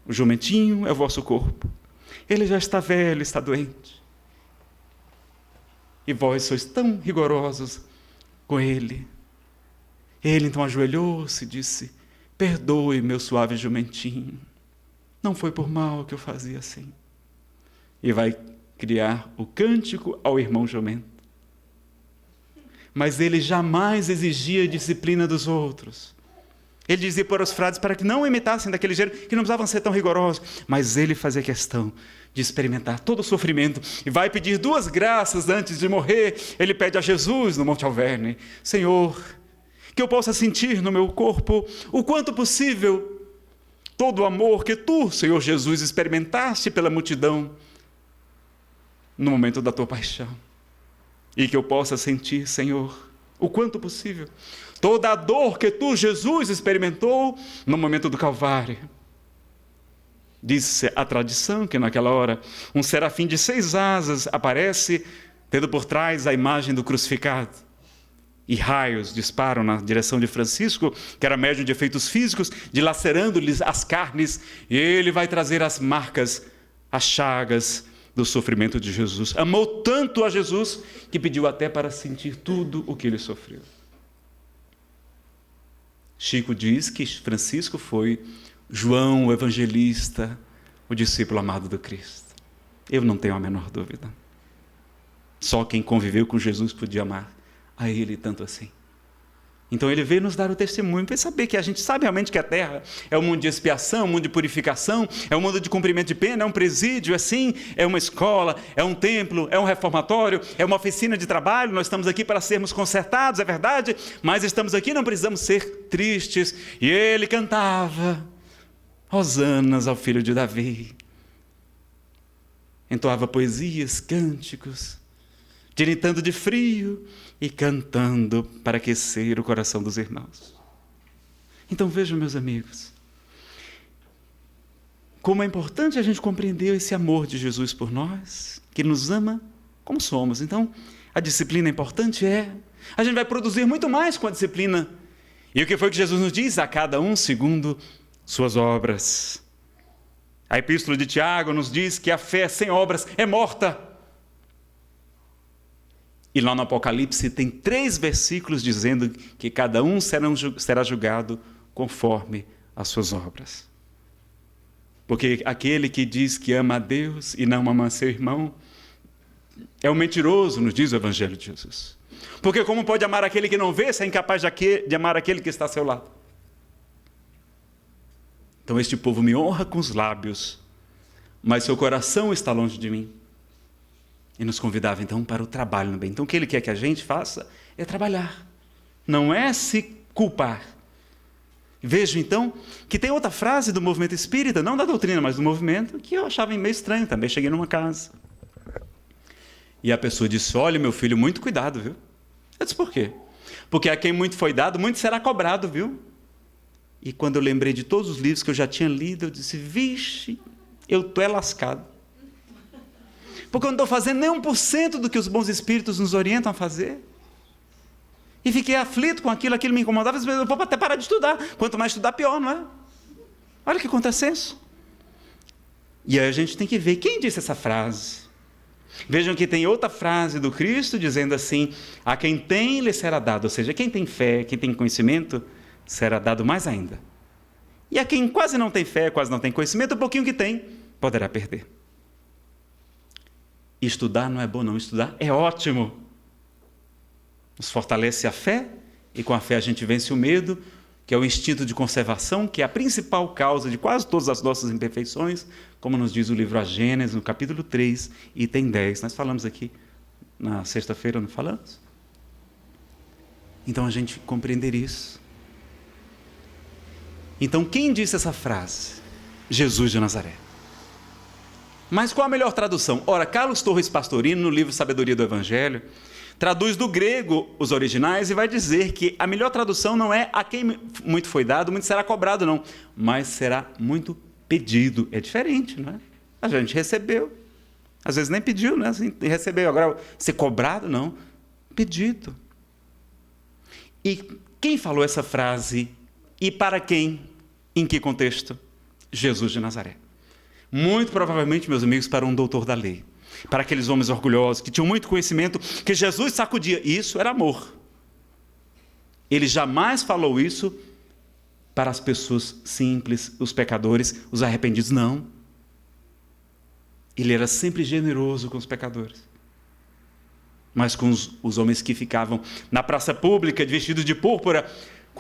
O jumentinho é o vosso corpo. Ele já está velho, está doente. E vós sois tão rigorosos com ele. Ele então ajoelhou-se e disse: perdoe, meu suave jumentinho. Não foi por mal que eu fazia assim. E vai criar o cântico ao irmão jumento. Mas ele jamais exigia a disciplina dos outros. Ele dizia para os frades para que não imitassem daquele jeito, que não precisavam ser tão rigorosos. Mas ele fazia questão de experimentar todo o sofrimento e vai pedir 2 graças antes de morrer. Ele pede a Jesus no Monte Alverne: Senhor, que eu possa sentir no meu corpo o quanto possível todo o amor que tu, Senhor Jesus, experimentaste pela multidão no momento da tua paixão. E que eu possa sentir, Senhor, o quanto possível toda a dor que tu, Jesus, experimentou no momento do Calvário. Diz a tradição que naquela hora um serafim de 6 asas aparece, tendo por trás a imagem do crucificado. E raios disparam na direção de Francisco, que era médium de efeitos físicos, dilacerando-lhes as carnes, e ele vai trazer as marcas, as chagas do sofrimento de Jesus. Amou tanto a Jesus que pediu até para sentir tudo o que ele sofreu. Chico diz que Francisco foi João, o evangelista, o discípulo amado do Cristo. Eu não tenho a menor dúvida. Só quem conviveu com Jesus podia amar a ele tanto assim. Então ele veio nos dar o testemunho para saber que a gente sabe realmente que a terra é um mundo de expiação, um mundo de purificação, é um mundo de cumprimento de pena, é um presídio, assim, é uma escola, é um templo, é um reformatório, é uma oficina de trabalho. Nós estamos aqui para sermos consertados, é verdade, mas estamos aqui, não precisamos ser tristes. E ele cantava hosanas ao filho de Davi. entoava poesias, cânticos, tiritando de frio e cantando para aquecer o coração dos irmãos. Então vejam, meus amigos, como é importante a gente compreender esse amor de Jesus por nós, que nos ama como somos. Então, a disciplina importante a gente vai produzir muito mais com a disciplina. E o que foi que Jesus nos diz? A cada um segundo suas obras. A epístola de Tiago nos diz que a fé sem obras é morta. E lá no Apocalipse tem 3 versículos dizendo que cada um será julgado conforme as suas obras. Porque aquele que diz que ama a Deus e não ama seu irmão é um mentiroso, nos diz o Evangelho de Jesus. Porque como pode amar aquele que não vê, se é incapaz de amar aquele que está ao seu lado? Então este povo me honra com os lábios, mas seu coração está longe de mim. E nos convidava então para o trabalho no bem. Então o que ele quer que a gente faça é trabalhar, não é se culpar. Vejo então que tem outra frase do movimento espírita, não da doutrina, mas do movimento, que eu achava meio estranho também. Cheguei numa casa e a pessoa disse: olha, meu filho, muito cuidado, viu? Eu disse: por quê? Porque a quem muito foi dado, muito será cobrado, viu? E quando eu lembrei de todos os livros que eu já tinha lido, eu disse: vixe, eu estou lascado. Porque eu não estou fazendo nem 1% do que os bons espíritos nos orientam a fazer. E fiquei aflito com aquilo me incomodava. Eu vou até parar de estudar. Quanto mais estudar, pior, não é? Olha que contrassenso. E aí a gente tem que ver quem disse essa frase. Vejam que tem outra frase do Cristo dizendo assim: a quem tem, lhe será dado. Ou seja, quem tem fé, quem tem conhecimento, será dado mais ainda. E a quem quase não tem fé, quase não tem conhecimento, o pouquinho que tem, poderá perder. Estudar não é bom, não. Estudar é ótimo. Nos fortalece a fé, e com a fé a gente vence o medo, que é o instinto de conservação, que é a principal causa de quase todas as nossas imperfeições, como nos diz o livro A Gênesis, no capítulo 3, item 10. Nós falamos aqui na sexta-feira, não falamos? Então a gente compreender isso. Então quem disse essa frase? Jesus de Nazaré. Mas qual a melhor tradução? Ora, Carlos Torres Pastorino, no livro Sabedoria do Evangelho, traduz do grego os originais e vai dizer que a melhor tradução não é a quem muito foi dado, muito será cobrado, não. Mas será muito pedido. É diferente, não é? A gente recebeu. Às vezes nem pediu, né? Assim, recebeu. Agora, ser cobrado, não. Pedido. E quem falou essa frase? E para quem? Em que contexto? Jesus de Nazaré. Muito provavelmente, meus amigos, para um doutor da lei. Para aqueles homens orgulhosos, que tinham muito conhecimento, que Jesus sacudia. Isso era amor. Ele jamais falou isso para as pessoas simples, os pecadores, os arrependidos, não. Ele era sempre generoso com os pecadores. Mas com os homens que ficavam na praça pública, vestidos de púrpura,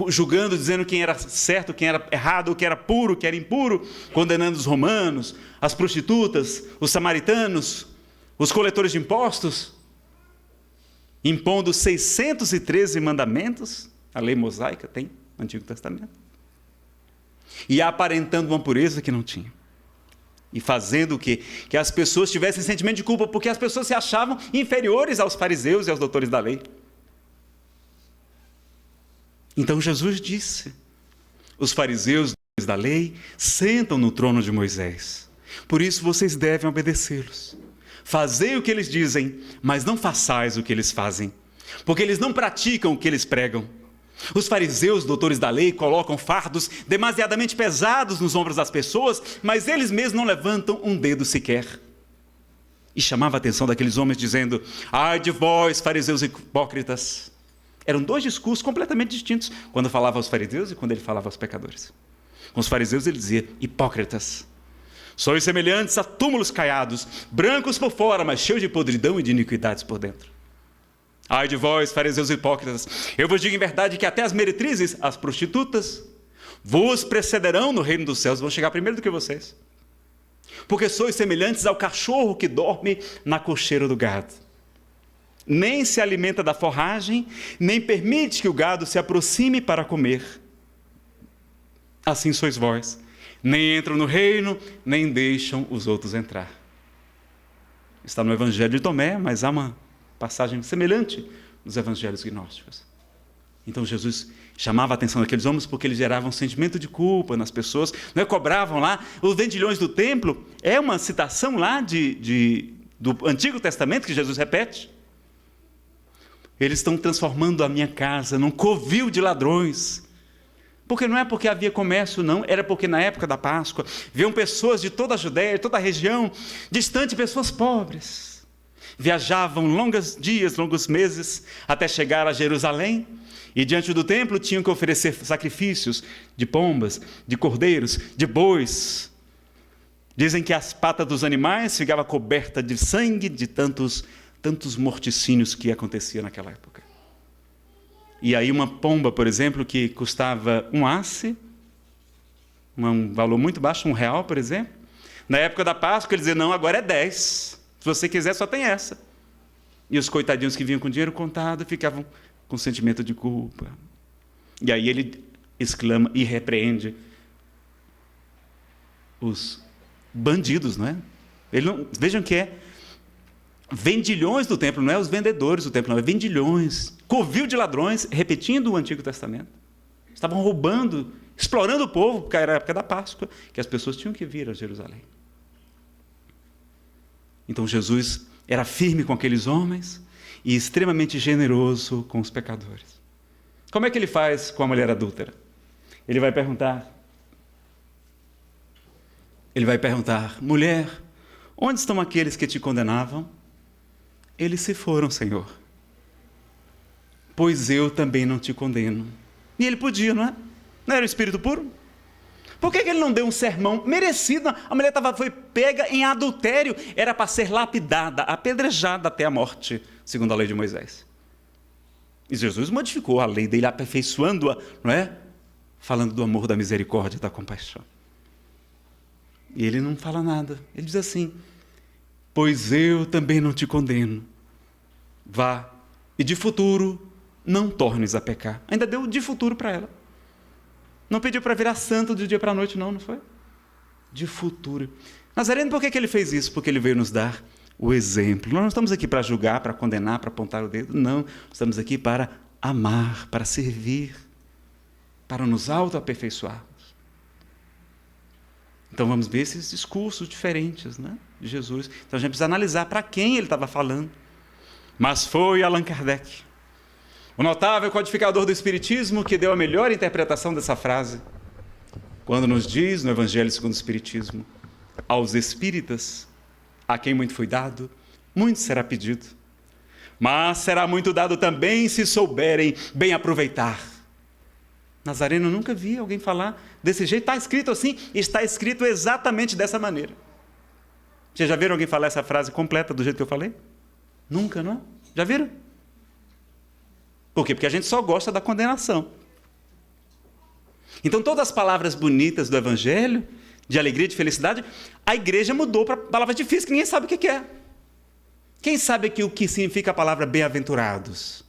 julgando, dizendo quem era certo, quem era errado, quem era puro, quem era impuro, condenando os romanos, as prostitutas, os samaritanos, os coletores de impostos, impondo 613 mandamentos, a lei mosaica tem no Antigo Testamento, e aparentando uma pureza que não tinha, e fazendo o quê? Que as pessoas tivessem sentimento de culpa, porque as pessoas se achavam inferiores aos fariseus e aos doutores da lei. Então Jesus disse: os fariseus da lei sentam no trono de Moisés, por isso vocês devem obedecê-los. Fazei o que eles dizem, mas não façais o que eles fazem, porque eles não praticam o que eles pregam. Os fariseus, doutores da lei, colocam fardos demasiadamente pesados nos ombros das pessoas, mas eles mesmos não levantam um dedo sequer. E chamava a atenção daqueles homens dizendo: ai de vós, fariseus hipócritas. Eram 2 discursos completamente distintos, quando falava aos fariseus e quando ele falava aos pecadores. Com os fariseus ele dizia: hipócritas. Sois semelhantes a túmulos caiados, brancos por fora, mas cheios de podridão e de iniquidades por dentro. Ai de vós, fariseus hipócritas, eu vos digo em verdade que até as meretrizes, as prostitutas, vos precederão no reino dos céus, vão chegar primeiro do que vocês. Porque sois semelhantes ao cachorro que dorme na cocheira do gado. Nem se alimenta da forragem, nem permite que o gado se aproxime para comer. Assim sois vós. Nem entram no reino, nem deixam os outros entrar. Está no Evangelho de Tomé, mas há uma passagem semelhante nos Evangelhos gnósticos. Então Jesus chamava a atenção daqueles homens porque eles geravam um sentimento de culpa nas pessoas, não é? Cobravam lá os vendilhões do templo. É uma citação lá do Antigo Testamento que Jesus repete. Eles estão transformando a minha casa num covil de ladrões. Porque não é porque havia comércio, não. Era porque na época da Páscoa viam pessoas de toda a Judéia, de toda a região, distante, pessoas pobres. Viajavam longos dias, longos meses, até chegar a Jerusalém. E diante do templo tinham que oferecer sacrifícios de pombas, de cordeiros, de bois. Dizem que as patas dos animais ficavam cobertas de sangue de tantos morticínios que acontecia naquela época. E aí uma pomba, por exemplo, que custava um asse, um valor muito baixo, R$1, por exemplo. Na época da Páscoa, eles diziam, não, agora é 10. Se você quiser, só tem essa. E os coitadinhos que vinham com dinheiro contado ficavam com sentimento de culpa. E aí ele exclama e repreende os bandidos, não é? Vejam que é vendilhões do templo, não é os vendedores do templo, não, é vendilhões, covil de ladrões, repetindo o Antigo Testamento. Estavam roubando, explorando o povo, porque era a época da Páscoa, que as pessoas tinham que vir a Jerusalém. Então Jesus era firme com aqueles homens e extremamente generoso com os pecadores. Como é que ele faz com a mulher adúltera? Ele vai perguntar, mulher, onde estão aqueles que te condenavam? Eles se foram, Senhor. Pois eu também não te condeno. E ele podia, não é? Não era o Espírito puro? Por que ele não deu um sermão merecido? A mulher foi pega em adultério, era para ser lapidada, apedrejada até a morte, segundo a lei de Moisés. E Jesus modificou a lei dele, aperfeiçoando-a, não é? Falando do amor, da misericórdia, da compaixão. E ele não fala nada. Ele diz assim, pois eu também não te condeno. Vá, e de futuro não tornes a pecar. Ainda deu de futuro para ela. Não pediu para virar santo do dia para a noite, não foi? De futuro. Nazareno, por que ele fez isso? Porque ele veio nos dar o exemplo. Nós não estamos aqui para julgar, para condenar, para apontar o dedo. Não, estamos aqui para amar, para servir, para nos autoaperfeiçoarmos. Então vamos ver esses discursos diferentes, né, de Jesus. Então a gente precisa analisar para quem ele estava falando. Mas foi Allan Kardec, o notável codificador do Espiritismo, que deu a melhor interpretação dessa frase, quando nos diz no Evangelho segundo o Espiritismo, aos espíritas, a quem muito foi dado, muito será pedido, mas será muito dado também se souberem bem aproveitar. Nazareno, nunca vi alguém falar desse jeito. Está escrito assim, está escrito exatamente dessa maneira. Vocês já viram alguém falar essa frase completa do jeito que eu falei? Nunca, não é? Já viram? Por quê? Porque a gente só gosta da condenação. Então, todas as palavras bonitas do Evangelho, de alegria, de felicidade, a igreja mudou para palavras difíceis que ninguém sabe o que é. Quem sabe aqui o que significa a palavra bem-aventurados?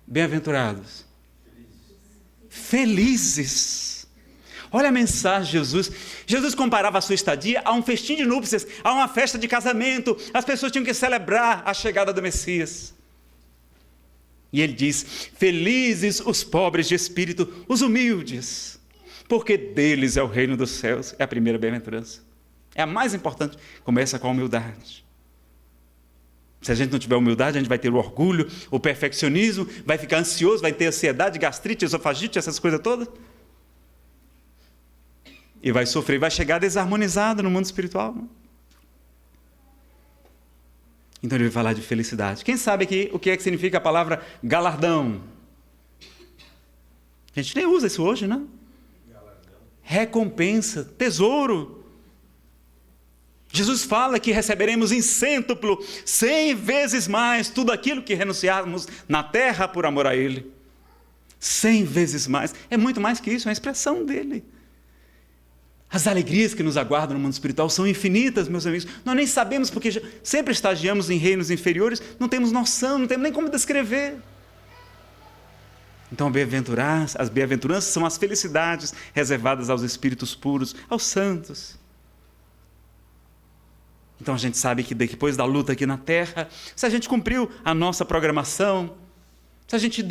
Bem-aventurados. Felizes. Olha a mensagem de Jesus. Jesus comparava a sua estadia a um festim de núpcias, a uma festa de casamento. As pessoas tinham que celebrar a chegada do Messias. E ele diz, felizes os pobres de espírito, os humildes, porque deles é o reino dos céus. É a primeira bem-aventurança. É a mais importante. Começa com a humildade. Se a gente não tiver humildade, a gente vai ter o orgulho, o perfeccionismo, vai ficar ansioso, vai ter ansiedade, gastrite, esofagite, essas coisas todas. E vai sofrer, vai chegar desarmonizado no mundo espiritual. Não? Então ele vai falar de felicidade. Quem sabe aqui o que é que significa a palavra galardão? A gente nem usa isso hoje, né? Recompensa, tesouro. Jesus fala que receberemos em cêntuplo, 100 vezes mais, tudo aquilo que renunciarmos na terra por amor a Ele. 100 vezes mais. É muito mais que isso, é uma expressão dele. As alegrias que nos aguardam no mundo espiritual são infinitas, meus amigos. Nós nem sabemos, porque sempre estagiamos em reinos inferiores, não temos noção, não temos nem como descrever. Então, as bem-aventuranças são as felicidades reservadas aos espíritos puros, aos santos. Então a gente sabe que depois da luta aqui na terra, se a gente cumpriu a nossa programação, se a gente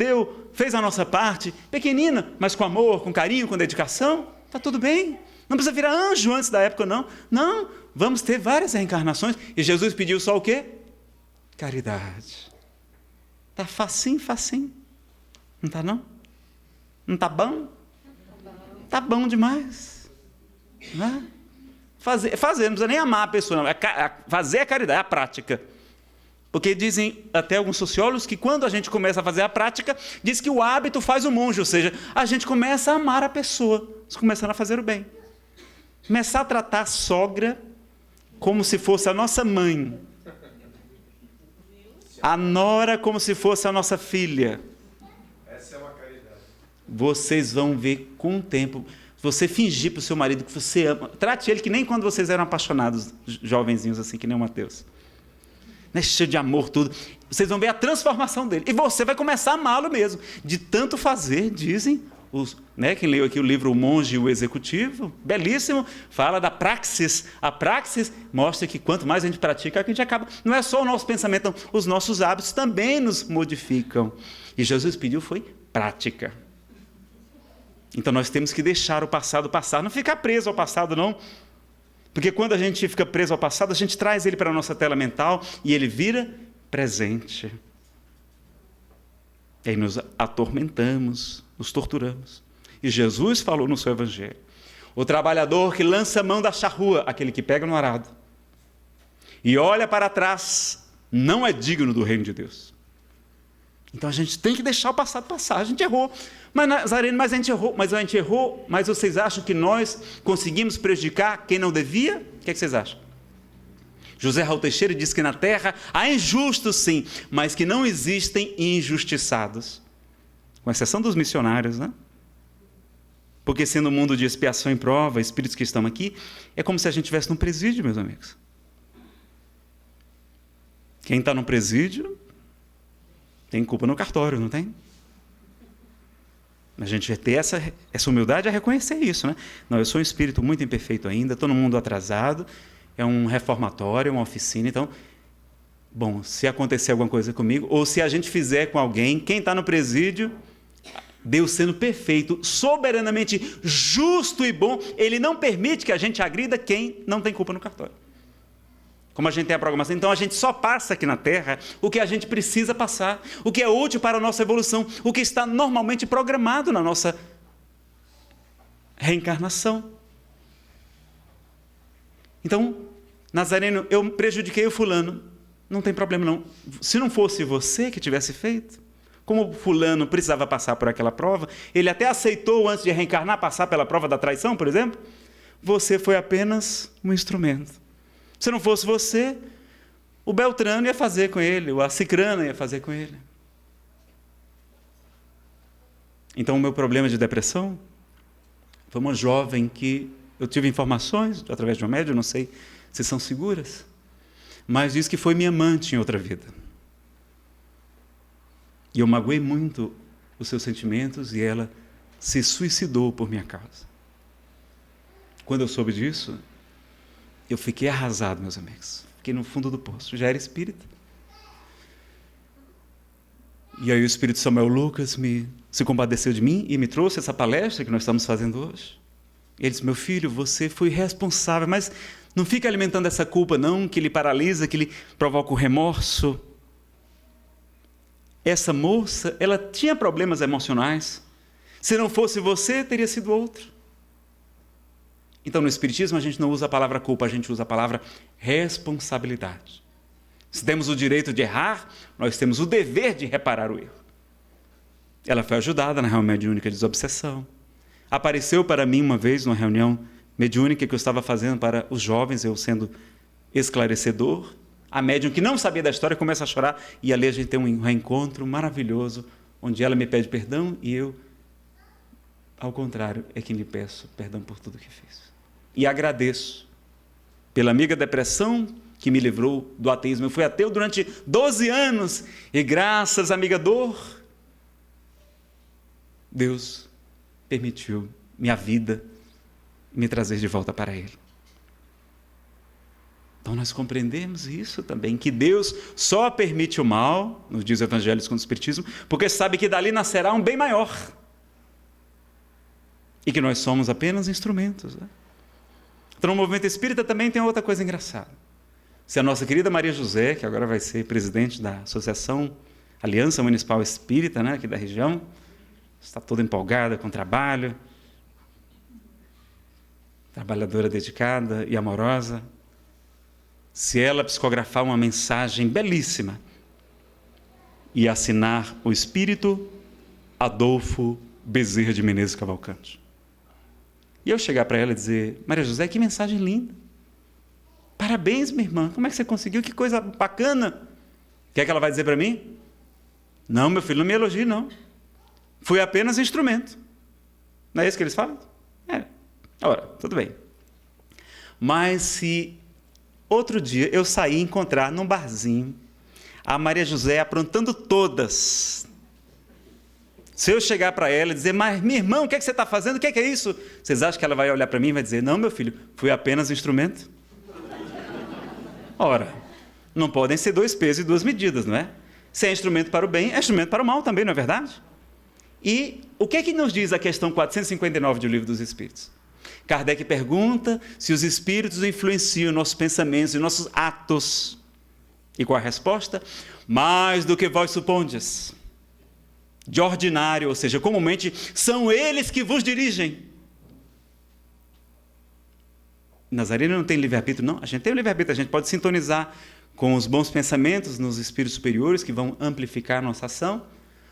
fez a nossa parte, pequenina, mas com amor, com carinho, com dedicação, está tudo bem. Não precisa virar anjo antes da época, não. Não, vamos ter várias reencarnações. E Jesus pediu só o quê? Caridade. Está facinho, facinho. Não está não? Não está bom? Está bom demais. Não é? Fazer, não precisa nem amar a pessoa, não. Fazer a caridade, é a prática. Porque dizem até alguns sociólogos que quando a gente começa a fazer a prática, diz que o hábito faz o monge, ou seja, a gente começa a amar a pessoa, começando a fazer o bem. Começar a tratar a sogra como se fosse a nossa mãe. A nora como se fosse a nossa filha. Essa é uma caridade. Vocês vão ver com o tempo. Você fingir para o seu marido que você ama. Trate ele que nem quando vocês eram apaixonados, jovenzinhos assim, que nem o Mateus. Né? Cheio de amor, tudo. Vocês vão ver a transformação dele. E você vai começar a amá-lo mesmo. De tanto fazer, dizem... quem leu aqui o livro O Monge e o Executivo, belíssimo, fala da praxis. A praxis mostra que quanto mais a gente pratica, a gente acaba. Não é só o nosso pensamento, não. Os nossos hábitos também nos modificam. E Jesus pediu foi prática. Então nós temos que deixar o passado passar, não ficar preso ao passado, não. Porque quando a gente fica preso ao passado, a gente traz ele para a nossa tela mental e ele vira presente. E aí nos atormentamos, nos torturamos. E Jesus falou no seu evangelho: o trabalhador que lança a mão da charrua, aquele que pega no arado, e olha para trás, não é digno do reino de Deus. Então a gente tem que deixar o passado passar. A gente errou. Mas Nazareno, a gente errou, mas vocês acham que nós conseguimos prejudicar quem não devia? O que é que vocês acham? José Raul Teixeira diz que na terra há injustos sim, mas que não existem injustiçados. Com exceção dos missionários, né? Porque sendo um mundo de expiação e prova, espíritos que estão aqui, é como se a gente estivesse num presídio, meus amigos. Quem está no presídio tem culpa no cartório, não tem? A gente vai ter essa humildade a reconhecer isso, né? Não, eu sou um espírito muito imperfeito ainda, estou no mundo atrasado, é um reformatório, é uma oficina, então, bom, se acontecer alguma coisa comigo, ou se a gente fizer com alguém, quem está no presídio, Deus sendo perfeito, soberanamente justo e bom, Ele não permite que a gente agrida quem não tem culpa no cartório. Como a gente tem a programação, então a gente só passa aqui na Terra o que a gente precisa passar, o que é útil para a nossa evolução, o que está normalmente programado na nossa reencarnação. Então, Nazareno, eu prejudiquei o fulano, não tem problema não. Se não fosse você que tivesse feito, como o fulano precisava passar por aquela prova, ele até aceitou antes de reencarnar passar pela prova da traição, por exemplo, você foi apenas um instrumento. Se não fosse você, o Beltrano ia fazer com ele, ou a Cicrana ia fazer com ele. Então, o meu problema de depressão foi uma jovem que eu tive informações, através de uma médium, não sei se são seguras, mas diz que foi minha amante em outra vida. E eu magoei muito os seus sentimentos e ela se suicidou por minha causa. Quando eu soube disso, eu fiquei arrasado, meus amigos. Fiquei no fundo do poço. Já era espírita. E aí o espírito Samuel Lucas se compadeceu de mim e me trouxe essa palestra que nós estamos fazendo hoje. Ele disse: meu filho, você foi responsável, mas não fica alimentando essa culpa não, que lhe paralisa, que lhe provoca o remorso. Essa moça, ela tinha problemas emocionais. Se não fosse você, teria sido outro. Então, no Espiritismo, a gente não usa a palavra culpa, a gente usa a palavra responsabilidade. Se temos o direito de errar, nós temos o dever de reparar o erro. Ela foi ajudada na reunião mediúnica de desobsessão. Apareceu para mim uma vez, numa reunião mediúnica que eu estava fazendo para os jovens, eu sendo esclarecedor. A médium que não sabia da história começa a chorar, e ali a gente tem um reencontro maravilhoso, onde ela me pede perdão e eu, ao contrário, é quem lhe peço perdão por tudo que fiz. E agradeço pela amiga depressão que me livrou do ateísmo. Eu fui ateu durante 12 anos e graças à amiga dor, Deus permitiu minha vida me trazer de volta para Ele. Então Então nós compreendemos isso também, que Deus só permite o mal, nos diz o Evangelho segundo o Espiritismo, porque sabe que dali nascerá um bem maior. E que nós somos apenas instrumentos. Né? Então no movimento espírita também tem outra coisa engraçada. Se a nossa querida Maria José, que agora vai ser presidente da Associação Aliança Municipal Espírita, né, aqui da região, está toda empolgada com o trabalho, trabalhadora dedicada e amorosa, se ela psicografar uma mensagem belíssima e assinar o espírito Adolfo Bezerra de Menezes Cavalcante, e eu chegar para ela e dizer: Maria José, que mensagem linda, parabéns, minha irmã, como é que você conseguiu, que coisa bacana. O que é que ela vai dizer para mim? Não, meu filho, não me elogie, não. Fui apenas instrumento. Não é isso que eles falam? Ora, tudo bem. Mas se outro dia eu sair e encontrar num barzinho a Maria José aprontando todas, se eu chegar para ela e dizer: mas minha irmã, o que é que você está fazendo? O que é isso? Vocês acham que ela vai olhar para mim e vai dizer: não, meu filho, fui apenas instrumento? Ora, não podem ser dois pesos e duas medidas, não é? Se é instrumento para o bem, é instrumento para o mal também, não é verdade? E o que é que nos diz a questão 459 do Livro dos Espíritos? Kardec pergunta se os espíritos influenciam nossos pensamentos e nossos atos. E qual a resposta? Mais do que vós supondes. De ordinário, ou seja, comumente, são eles que vos dirigem. Nazareno não tem livre-arbítrio, não. A gente tem o livre-arbítrio, a gente pode sintonizar com os bons pensamentos nos espíritos superiores que vão amplificar a nossa ação,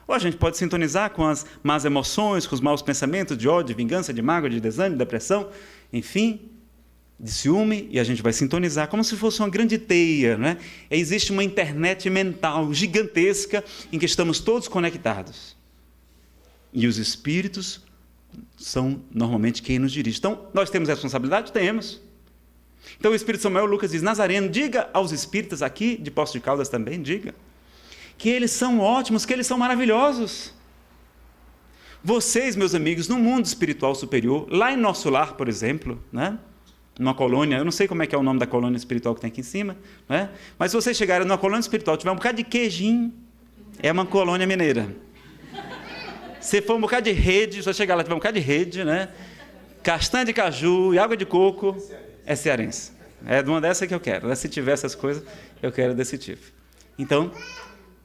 ou a gente pode sintonizar com as más emoções, com os maus pensamentos de ódio, de vingança, de mágoa, de desânimo, de depressão, enfim, de ciúme, e a gente vai sintonizar como se fosse uma grande teia, não é? Existe uma internet mental gigantesca em que estamos todos conectados. E os espíritos são normalmente quem nos dirige. Então, nós temos responsabilidade? Temos. Então o Espírito Samuel Lucas diz: Nazareno, diga aos espíritas aqui de Poços de Caldas também, diga, que eles são ótimos, que eles são maravilhosos. Vocês, meus amigos, no mundo espiritual superior, lá em nosso lar, por exemplo, né? Numa colônia, eu não sei como é que é o nome da colônia espiritual que tem aqui em cima, né? Mas se vocês chegarem numa colônia espiritual, tiver um bocado de queijinho, é uma colônia mineira. Se for um bocado de rede, se você chegar lá tiver um bocado de rede, né? Castanha de caju e água de coco, é cearense. É de uma dessa que eu quero, né? Se tiver essas coisas, eu quero desse tipo. Então,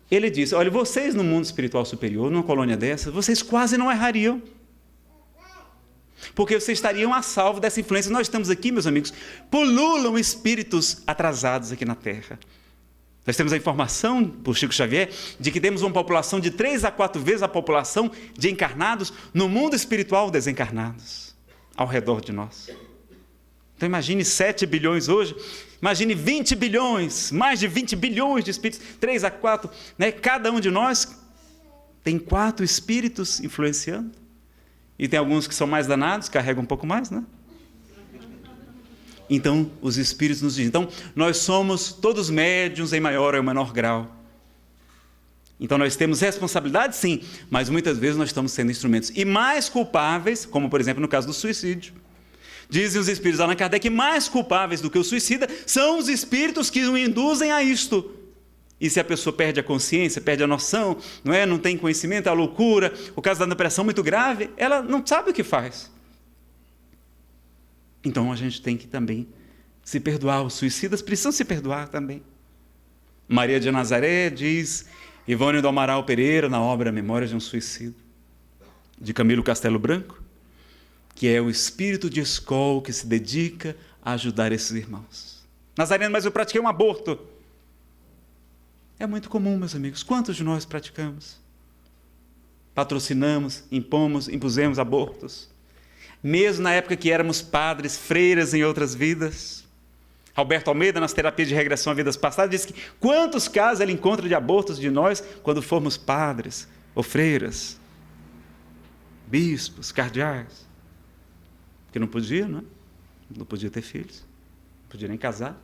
ele disse: olha, vocês no mundo espiritual superior, numa colônia dessa, vocês quase não errariam. Porque vocês estariam a salvo dessa influência. Nós estamos aqui, meus amigos, pululam espíritos atrasados aqui na Terra. Nós temos a informação, por Chico Xavier, de que temos uma população de 3 a 4 vezes a população de encarnados no mundo espiritual desencarnados, ao redor de nós. Então imagine 7 bilhões hoje, imagine 20 bilhões, mais de 20 bilhões de espíritos, 3 a 4, né? Cada um de nós tem 4 espíritos influenciando. E tem alguns que são mais danados, carregam um pouco mais, né? Então, os espíritos nos dizem. Então, nós somos todos médiuns em maior ou menor grau. Então, nós temos responsabilidade, sim, mas muitas vezes nós estamos sendo instrumentos. E mais culpáveis, como por exemplo no caso do suicídio. Dizem os espíritos de Allan Kardec, mais culpáveis do que o suicida são os espíritos que o induzem a isto. E se a pessoa perde a consciência, perde a noção, não tem conhecimento, é a loucura, o caso da depressão muito grave, ela não sabe o que faz. Então a gente tem que também se perdoar. Os suicidas precisam se perdoar também. Maria de Nazaré diz, Ivone do Amaral Pereira, na obra Memórias de um Suicida, de Camilo Castelo Branco, que é o espírito de Escol que se dedica a ajudar esses irmãos. Nazareno, mas eu pratiquei um aborto. É muito comum, meus amigos. Quantos de nós praticamos? Patrocinamos, impusemos abortos. Mesmo na época que éramos padres, freiras em outras vidas. Alberto Almeida, nas terapias de regressão a vidas passadas, diz que quantos casos ele encontra de abortos de nós quando formos padres ou freiras, bispos, cardeais. Porque não podia, não é? Não podia ter filhos, não podia nem casar.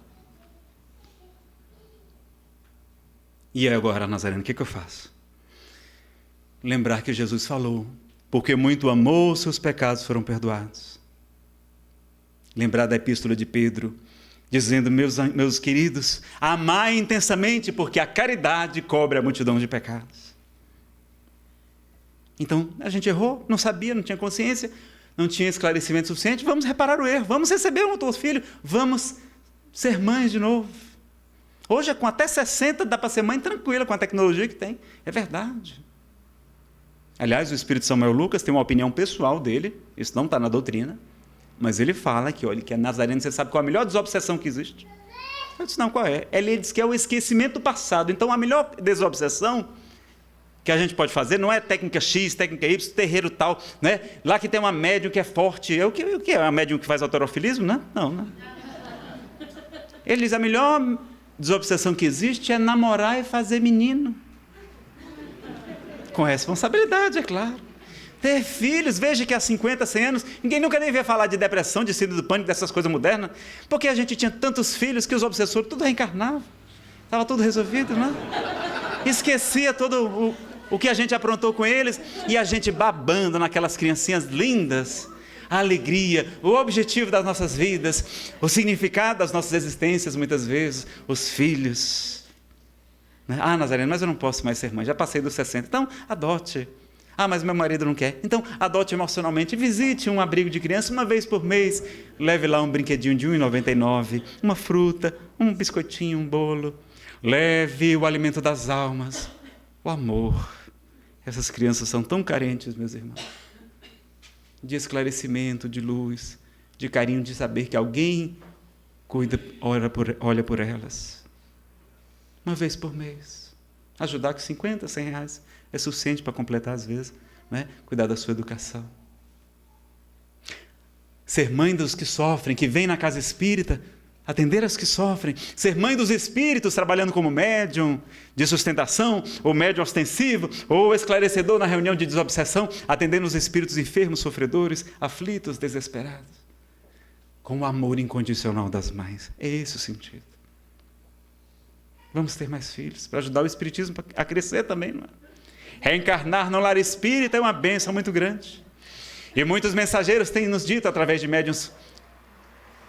E agora, Nazareno, o que eu faço? Lembrar que Jesus falou, porque muito amou, seus pecados foram perdoados. Lembrar da epístola de Pedro, dizendo: meus queridos, amai intensamente, porque a caridade cobre a multidão de pecados. Então, a gente errou, não sabia, não tinha consciência, não tinha esclarecimento suficiente. Vamos reparar o erro, vamos receber um outro filho, vamos ser mães de novo. Hoje, com até 60, dá para ser mãe tranquila com a tecnologia que tem. É verdade. Aliás, o Espírito Samuel Lucas tem uma opinião pessoal dele, isso não está na doutrina, mas ele fala que, olha, que é Nazareno, você sabe qual é a melhor desobsessão que existe? Eu disse: não, qual é? Ele diz que é o esquecimento do passado. Então, a melhor desobsessão que a gente pode fazer não é técnica X, técnica Y, terreiro tal, né? Lá que tem uma médium que é forte. O que é uma médium que faz autorofilismo? Né? Não, né? Ele diz: a melhor desobsessão que existe é namorar e fazer menino. Com responsabilidade, é claro. Ter filhos, veja que há 50, 100 anos, ninguém nunca nem veio falar de depressão, de síndrome do pânico, dessas coisas modernas, porque a gente tinha tantos filhos que os obsessores tudo reencarnavam. Estava tudo resolvido, né? Esquecia todo o que a gente aprontou com eles, e a gente babando naquelas criancinhas lindas, a alegria, o objetivo das nossas vidas, o significado das nossas existências, muitas vezes, os filhos. Ah, Nazareno, mas eu não posso mais ser mãe, já passei dos 60, então adote. Ah, mas meu marido não quer. Então, adote emocionalmente, visite um abrigo de criança uma vez por mês, leve lá um brinquedinho de R$1,99, uma fruta, um biscoitinho, um bolo. Leve o alimento das almas, o amor. Essas crianças são tão carentes, meus irmãos, de esclarecimento, de luz, de carinho, de saber que alguém cuida, olha por elas. Uma vez por mês. Ajudar com 50, 100 reais é suficiente para completar às vezes, né? Cuidar da sua educação. Ser mãe dos que sofrem, que vem na casa espírita, atender aos que sofrem. Ser mãe dos espíritos, trabalhando como médium de sustentação, ou médium ostensivo, ou esclarecedor na reunião de desobsessão, atendendo os espíritos enfermos, sofredores, aflitos, desesperados. Com o amor incondicional das mães. É esse o sentido. Vamos ter mais filhos, para ajudar o espiritismo a crescer também, não é? Reencarnar no lar espírita é uma bênção muito grande. E muitos mensageiros têm nos dito, através de médiuns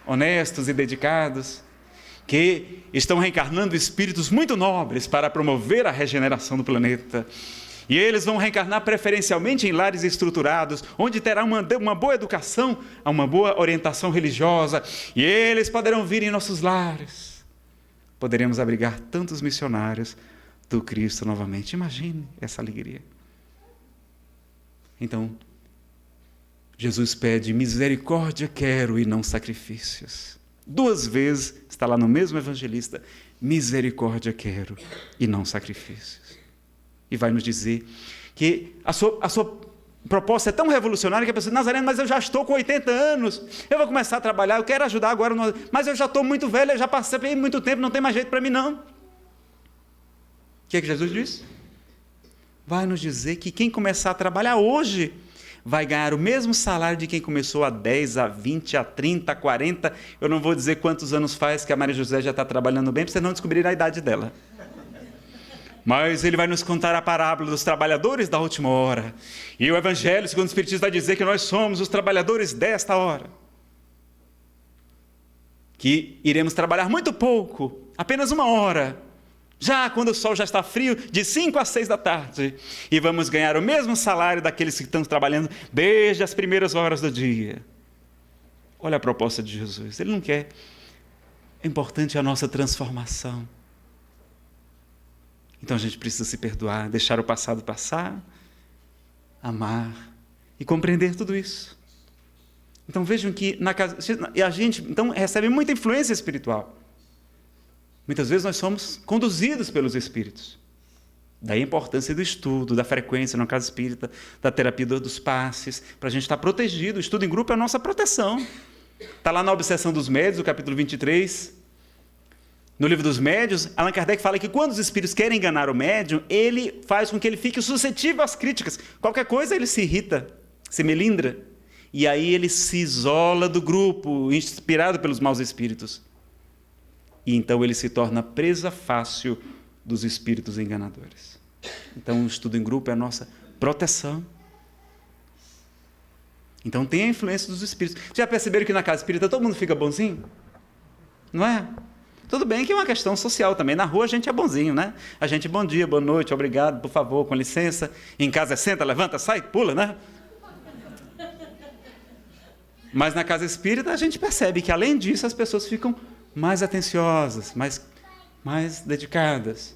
honestos e dedicados, que estão reencarnando espíritos muito nobres para promover a regeneração do planeta. E eles vão reencarnar preferencialmente em lares estruturados, onde terá uma boa educação, uma boa orientação religiosa. E eles poderão vir em nossos lares. Poderemos abrigar tantos missionários do Cristo novamente. Imagine essa alegria. Então, Jesus pede: misericórdia quero e não sacrifícios. 2 vezes, está lá no mesmo evangelista: misericórdia quero e não sacrifícios. E vai nos dizer que a sua proposta é tão revolucionária que a pessoa diz: Nazareno, mas eu já estou com 80 anos, eu vou começar a trabalhar, eu quero ajudar agora, mas eu já estou muito velho, eu já passei muito tempo, não tem mais jeito para mim não. O que é que Jesus disse? Vai nos dizer que quem começar a trabalhar hoje vai ganhar o mesmo salário de quem começou há 10, há 20, há 30, há 40, eu não vou dizer quantos anos faz que a Maria José já está trabalhando bem, para vocês não descobrirem a idade dela. Mas ele vai nos contar a parábola dos trabalhadores da última hora. E o Evangelho, segundo o Espiritismo, vai dizer que nós somos os trabalhadores desta hora. Que iremos trabalhar muito pouco, apenas 1 hora, já quando o sol já está frio, de 5 às 6 da tarde. E vamos ganhar o mesmo salário daqueles que estão trabalhando desde as primeiras horas do dia. Olha a proposta de Jesus. Ele não quer. É importante a nossa transformação. Então a gente precisa se perdoar, deixar o passado passar, amar e compreender tudo isso. Então vejam que na casa, e a gente então recebe muita influência espiritual. Muitas vezes nós somos conduzidos pelos espíritos. Daí a importância do estudo, da frequência na casa espírita, da terapia dos passes, para a gente estar protegido. O estudo em grupo é a nossa proteção. Está lá na Obsessão dos Médios, o capítulo 23. No livro dos médiuns, Allan Kardec fala que quando os espíritos querem enganar o médium, ele faz com que ele fique suscetível às críticas. Qualquer coisa ele se irrita, se melindra. E aí ele se isola do grupo, inspirado pelos maus espíritos. E então ele se torna presa fácil dos espíritos enganadores. Então o estudo em grupo é a nossa proteção. Então tem a influência dos espíritos. Já perceberam que na casa espírita todo mundo fica bonzinho? Não é? Tudo bem que é uma questão social também. Na rua a gente é bonzinho, né? A gente, bom dia, boa noite, obrigado, por favor, com licença. Em casa é senta, levanta, sai, pula, né? Mas na casa espírita a gente percebe que, além disso, as pessoas ficam mais atenciosas, mais dedicadas.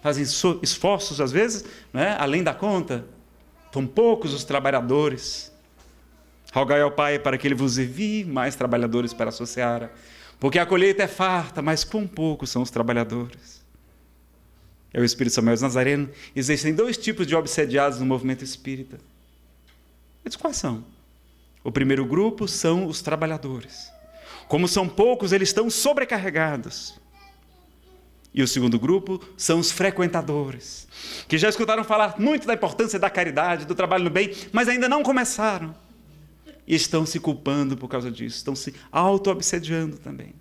Fazem esforços, às vezes, né? Além da conta. São poucos os trabalhadores. Rogai ao Pai para que Ele vos envie mais trabalhadores para a sua seara. Porque a colheita é farta, mas quão poucos são os trabalhadores. É o Espírito Samuel de Nazareno. Existem 2 tipos de obsediados no movimento espírita. Eles quais são? O primeiro grupo são os trabalhadores. Como são poucos, eles estão sobrecarregados. E o segundo grupo são os frequentadores, que já escutaram falar muito da importância da caridade, do trabalho no bem, mas ainda não começaram. E estão se culpando por causa disso, estão se auto-obsediando também.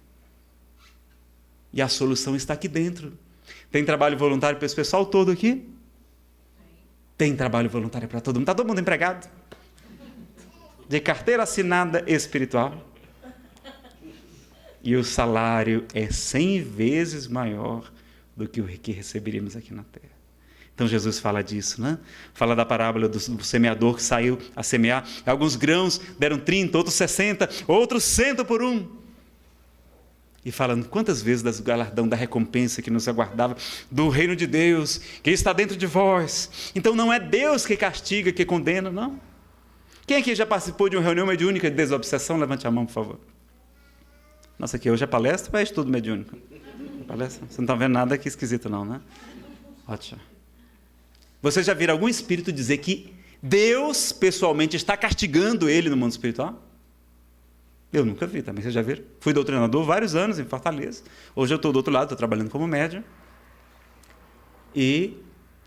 E a solução está aqui dentro. Tem trabalho voluntário para esse pessoal todo aqui? Tem trabalho voluntário para todo mundo. Está todo mundo empregado? De carteira assinada espiritual. E o salário é 100 vezes maior do que o que receberíamos aqui na terra. Então Jesus fala disso, né? Fala da parábola do semeador que saiu a semear. Alguns grãos deram 30, outros 60, outros 100 por um. E falando quantas vezes das galardão, da recompensa que nos aguardava, do reino de Deus, que está dentro de vós. Então não é Deus que castiga, que condena, não. Quem aqui já participou de uma reunião mediúnica de desobsessão? Levante a mão, por favor. Nossa, aqui hoje é palestra ou é estudo mediúnico? Palestra? Você não está vendo nada aqui esquisito não, né? Ótimo. Você já viram algum espírito dizer que Deus, pessoalmente, está castigando ele no mundo espiritual? Eu nunca vi também, vocês já viram? Fui doutrinador vários anos em Fortaleza. Hoje eu estou do outro lado, estou trabalhando como médium. E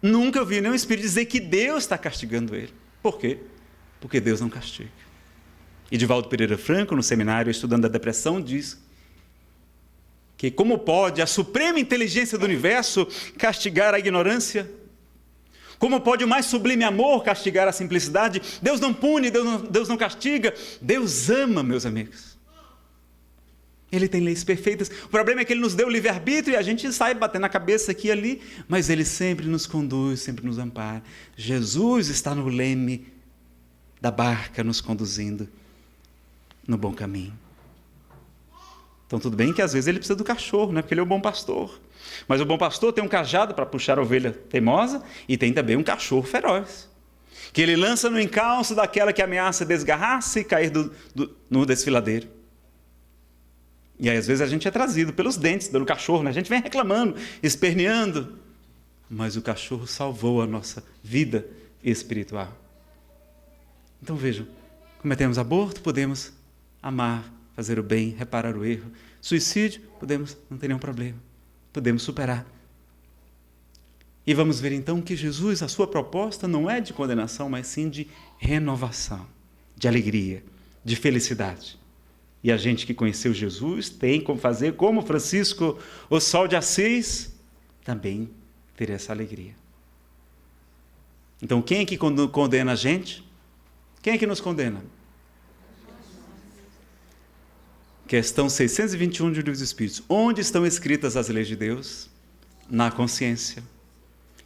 nunca vi nenhum espírito dizer que Deus está castigando ele. Por quê? Porque Deus não castiga. E Divaldo Pereira Franco, no seminário Estudando a Depressão, diz que como pode a suprema inteligência do universo castigar a ignorância? Como pode o mais sublime amor castigar a simplicidade? Deus não pune, Deus não castiga. Deus ama, meus amigos. Ele tem leis perfeitas. O problema é que Ele nos deu livre-arbítrio e a gente sai batendo a cabeça aqui e ali, mas Ele sempre nos conduz, sempre nos ampara. Jesus está no leme da barca, nos conduzindo no bom caminho. Então tudo bem que às vezes Ele precisa do cachorro, né? Porque Ele é o bom pastor. Mas o bom pastor tem um cajado para puxar a ovelha teimosa e tem também um cachorro feroz, que ele lança no encalço daquela que ameaça desgarrar-se e cair no desfiladeiro. E aí às vezes a gente é trazido pelos dentes do cachorro, né? A gente vem reclamando, esperneando, mas o cachorro salvou a nossa vida espiritual. Então vejam, cometemos aborto, podemos amar, fazer o bem, reparar o erro. Suicídio, podemos, não tem nenhum problema. Podemos superar. E vamos ver então que Jesus, a sua proposta não é de condenação, mas sim de renovação, de alegria, de felicidade. E a gente que conheceu Jesus tem como fazer, como Francisco, o Sol de Assis, também ter essa alegria. Então quem é que condena a gente? Quem é que nos condena? Questão 621 de Livro dos Espíritos. Onde estão escritas as leis de Deus? Na consciência.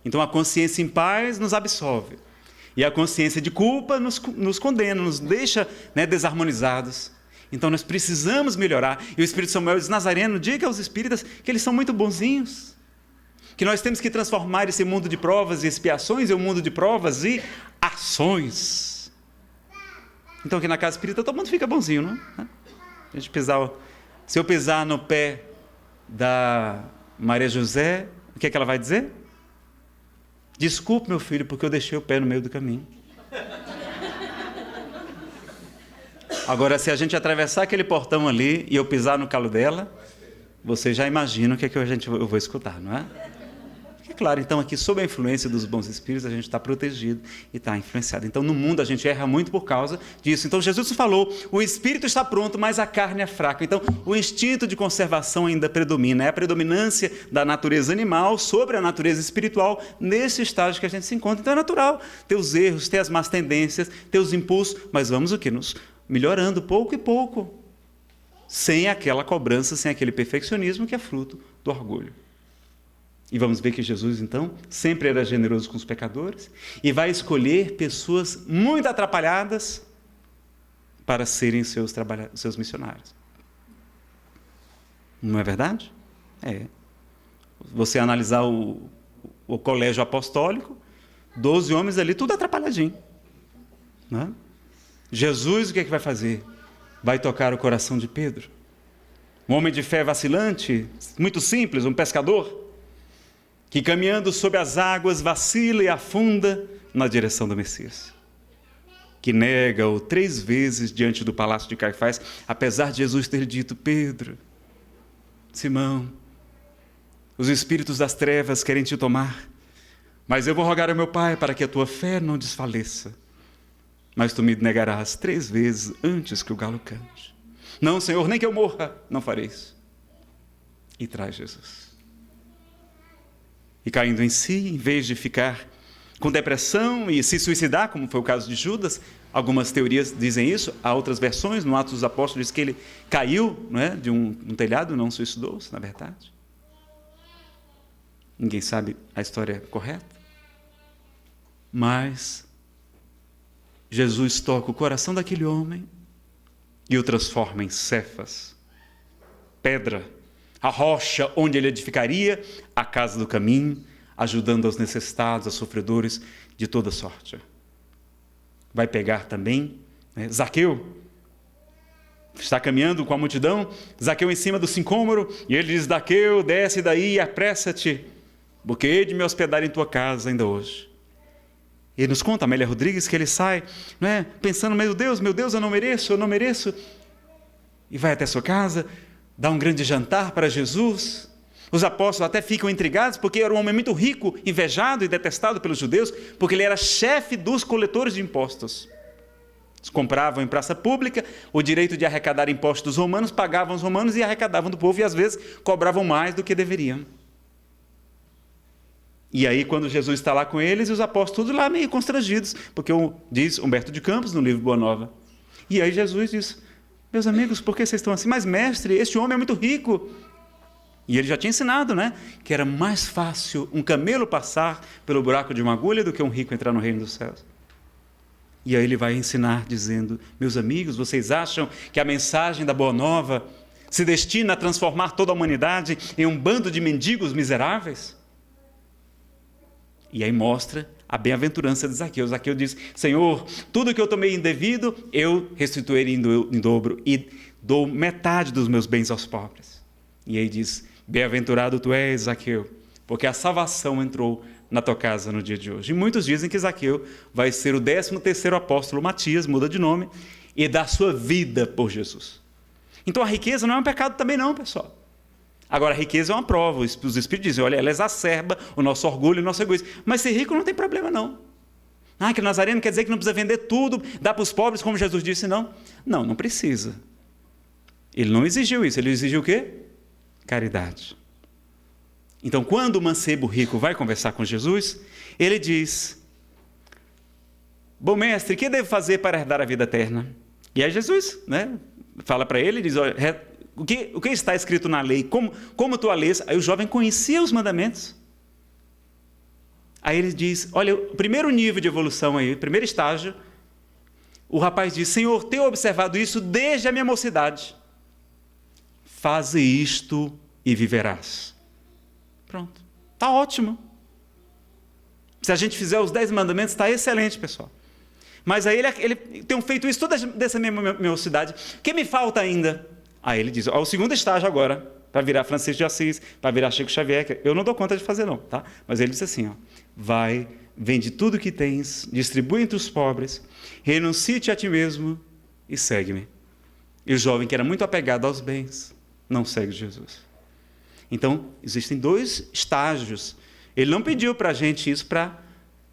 Então a consciência em paz nos absolve. E a consciência de culpa nos condena, nos deixa, né, desarmonizados. Então nós precisamos melhorar. E o Espírito Samuel de Nazareno diga aos espíritas que eles são muito bonzinhos. Que nós temos que transformar esse mundo de provas e expiações em um mundo de provas e ações. Então aqui na casa espírita todo mundo fica bonzinho, não é? A gente se eu pisar no pé da Maria José, o que é que ela vai dizer? Desculpe, meu filho, porque eu deixei o pé no meio do caminho. Agora, se a gente atravessar aquele portão ali e eu pisar no calo dela, você já imagina o que é que eu vou escutar, não é? É claro, então aqui, sob a influência dos bons espíritos, a gente está protegido e está influenciado. Então, no mundo, a gente erra muito por causa disso. Então, Jesus falou, o espírito está pronto, mas a carne é fraca. Então, o instinto de conservação ainda predomina. É a predominância da natureza animal sobre a natureza espiritual nesse estágio que a gente se encontra. Então, é natural ter os erros, ter as más tendências, ter os impulsos, mas vamos o quê? Nos melhorando pouco e pouco. sem aquela cobrança, sem aquele perfeccionismo que é fruto do orgulho. E vamos ver que Jesus, então, sempre era generoso com os pecadores e vai escolher pessoas muito atrapalhadas para serem seus missionários. Não é verdade? É. Você analisar o colégio apostólico, 12 homens ali, tudo atrapalhadinho. Não é? Jesus, o que é que vai fazer? Vai tocar o coração de Pedro. Um homem de fé vacilante, muito simples, um pescador, que caminhando sobre as águas vacila e afunda na direção do Messias. Que nega-o 3 vezes diante do palácio de Caifás, apesar de Jesus ter dito: Pedro, Simão, os espíritos das trevas querem te tomar, mas eu vou rogar ao meu Pai para que a tua fé não desfaleça. Mas tu me negarás 3 vezes antes que o galo cante. Não, Senhor, nem que eu morra, não farei isso. E traz Jesus. E caindo em si, em vez de ficar com depressão e se suicidar, como foi o caso de Judas, algumas teorias dizem isso, há outras versões, no Atos dos Apóstolos diz que ele caiu, não é, de um telhado, não suicidou-se, na verdade. Ninguém sabe a história correta. Mas Jesus toca o coração daquele homem e o transforma em Cefas, pedra, a rocha onde ele edificaria a casa do caminho, ajudando aos necessitados, aos sofredores de toda sorte. Vai pegar também Zaqueu, está caminhando com a multidão, Zaqueu em cima do sicômoro, e ele diz: Zaqueu, desce daí e apressa-te, porque hei de me hospedar em tua casa ainda hoje. E nos conta Amélia Rodrigues que ele sai, não é, pensando: meu Deus, eu não mereço. E vai até sua casa, dá um grande jantar para Jesus. Os apóstolos até ficam intrigados, porque era um homem muito rico, invejado e detestado pelos judeus, porque ele era chefe dos coletores de impostos. Eles compravam em praça pública o direito de arrecadar impostos dos romanos, pagavam os romanos e arrecadavam do povo, e às vezes cobravam mais do que deveriam. E aí, quando Jesus está lá com eles, os apóstolos lá meio constrangidos, porque diz Humberto de Campos, no livro Boa Nova. E aí Jesus diz: meus amigos, por que vocês estão assim? Mas mestre, este homem é muito rico. E ele já tinha ensinado, né, que era mais fácil um camelo passar pelo buraco de uma agulha do que um rico entrar no reino dos céus. E aí ele vai ensinar dizendo: meus amigos, vocês acham que a mensagem da Boa Nova se destina a transformar toda a humanidade em um bando de mendigos miseráveis? E aí mostra a bem-aventurança de Zaqueu. Zaqueu diz: Senhor, tudo que eu tomei indevido, eu restituirei em dobro e dou metade dos meus bens aos pobres. E aí diz: bem-aventurado tu és, Zaqueu, porque a salvação entrou na tua casa no dia de hoje. E muitos dizem que Zaqueu vai ser o 13º apóstolo. Matias muda de nome e dá sua vida por Jesus. Então a riqueza não é um pecado também não, pessoal. Agora, a riqueza é uma prova. Os Espíritos dizem: olha, ela exacerba o nosso orgulho e o nosso egoísmo. Mas ser rico não tem problema, não. Que Nazareno quer dizer que não precisa vender tudo, dar para os pobres, como Jesus disse, não? Não, não precisa. Ele não exigiu isso. Ele exigiu o quê? Caridade. Então, quando o mancebo rico vai conversar com Jesus, ele diz: bom mestre, o que devo fazer para herdar a vida eterna? E aí Jesus, né, fala para ele, diz: olha, o que está escrito na lei? Como tu a lês? Aí o jovem conhecia os mandamentos. Aí ele diz: olha, o primeiro nível de evolução aí, o primeiro estágio, o rapaz diz: Senhor, tenho observado isso desde a minha mocidade. Faze isto e viverás. Pronto. Está ótimo. Se a gente fizer os 10 mandamentos, está excelente, pessoal. Mas aí ele tem feito isso toda dessa minha mocidade. O que me falta ainda? Aí ele diz: o segundo estágio agora, para virar Francisco de Assis, para virar Chico Xavier, que eu não dou conta de fazer não, tá? Mas ele diz assim: vai, vende tudo que tens, distribui entre os pobres, renuncie-te a ti mesmo e segue-me. E o jovem, que era muito apegado aos bens, não segue Jesus. Então, existem 2 estágios. Ele não pediu para a gente isso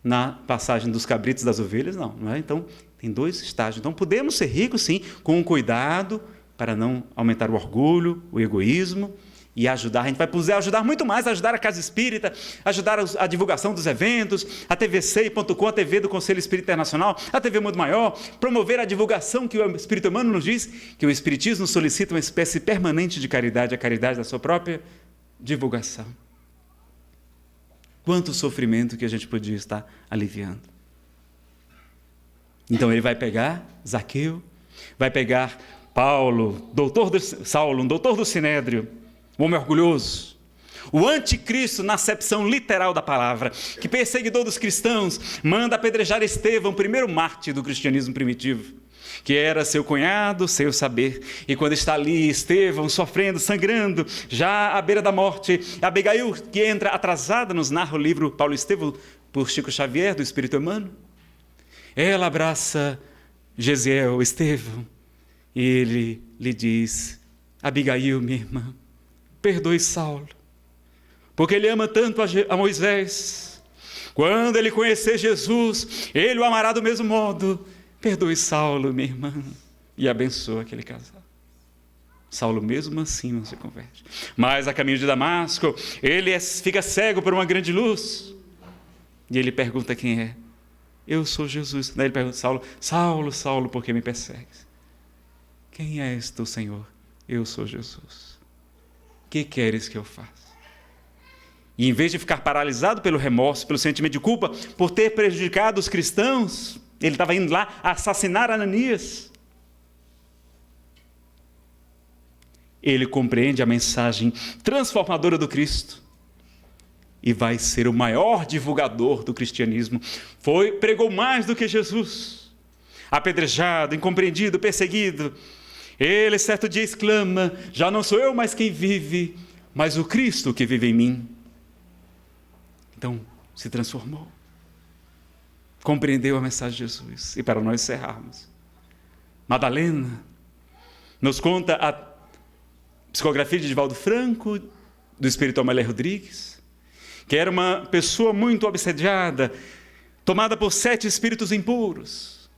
na passagem dos cabritos das ovelhas, não é? Então, tem 2 estágios. Então, podemos ser ricos, sim, com cuidado, para não aumentar o orgulho, o egoísmo, e ajudar. A gente vai poder ajudar muito mais, ajudar a Casa Espírita, ajudar a divulgação dos eventos, a tvci.com, a TV do Conselho Espírita Internacional, a TV Mundo Maior, promover a divulgação que o Espírito Emmanuel nos diz, que o Espiritismo solicita uma espécie permanente de caridade, a caridade da sua própria divulgação. Quanto sofrimento que a gente podia estar aliviando. Então ele vai pegar Zaqueu, vai pegar Paulo, Saulo, um doutor do Sinédrio, um homem orgulhoso, o anticristo na acepção literal da palavra, que perseguidor dos cristãos, manda apedrejar Estevão, o primeiro mártir do cristianismo primitivo, que era seu cunhado, seu saber. E quando está ali Estevão sofrendo, sangrando, já à beira da morte, Abigail, que entra atrasada, nos narra o livro Paulo e Estevão, por Chico Xavier, do Espírito Emmanuel. Ela abraça Gesiel, Estevão, e ele lhe diz: Abigail, minha irmã, perdoe Saulo, porque ele ama tanto a Moisés. Quando ele conhecer Jesus, ele o amará do mesmo modo. Perdoe Saulo, minha irmã. E abençoa aquele casal. Saulo mesmo assim não se converte. Mas a caminho de Damasco, ele fica cego por uma grande luz. E ele pergunta quem é. Eu sou Jesus. Daí ele pergunta: Saulo, Saulo, Saulo, por que me persegues? Quem és tu, Senhor? Eu sou Jesus. Que queres que eu faça? E em vez de ficar paralisado pelo remorso, pelo sentimento de culpa, por ter prejudicado os cristãos, ele estava indo lá assassinar Ananias. Ele compreende a mensagem transformadora do Cristo e vai ser o maior divulgador do cristianismo. Pregou mais do que Jesus. Apedrejado, incompreendido, perseguido. Ele certo dia exclama: já não sou eu mais quem vive, mas o Cristo que vive em mim. Então, se transformou. Compreendeu a mensagem de Jesus. E para nós encerrarmos, Madalena nos conta a psicografia de Divaldo Franco, do espírito Amélia Rodrigues, que era uma pessoa muito obsediada, tomada por 7 espíritos impuros,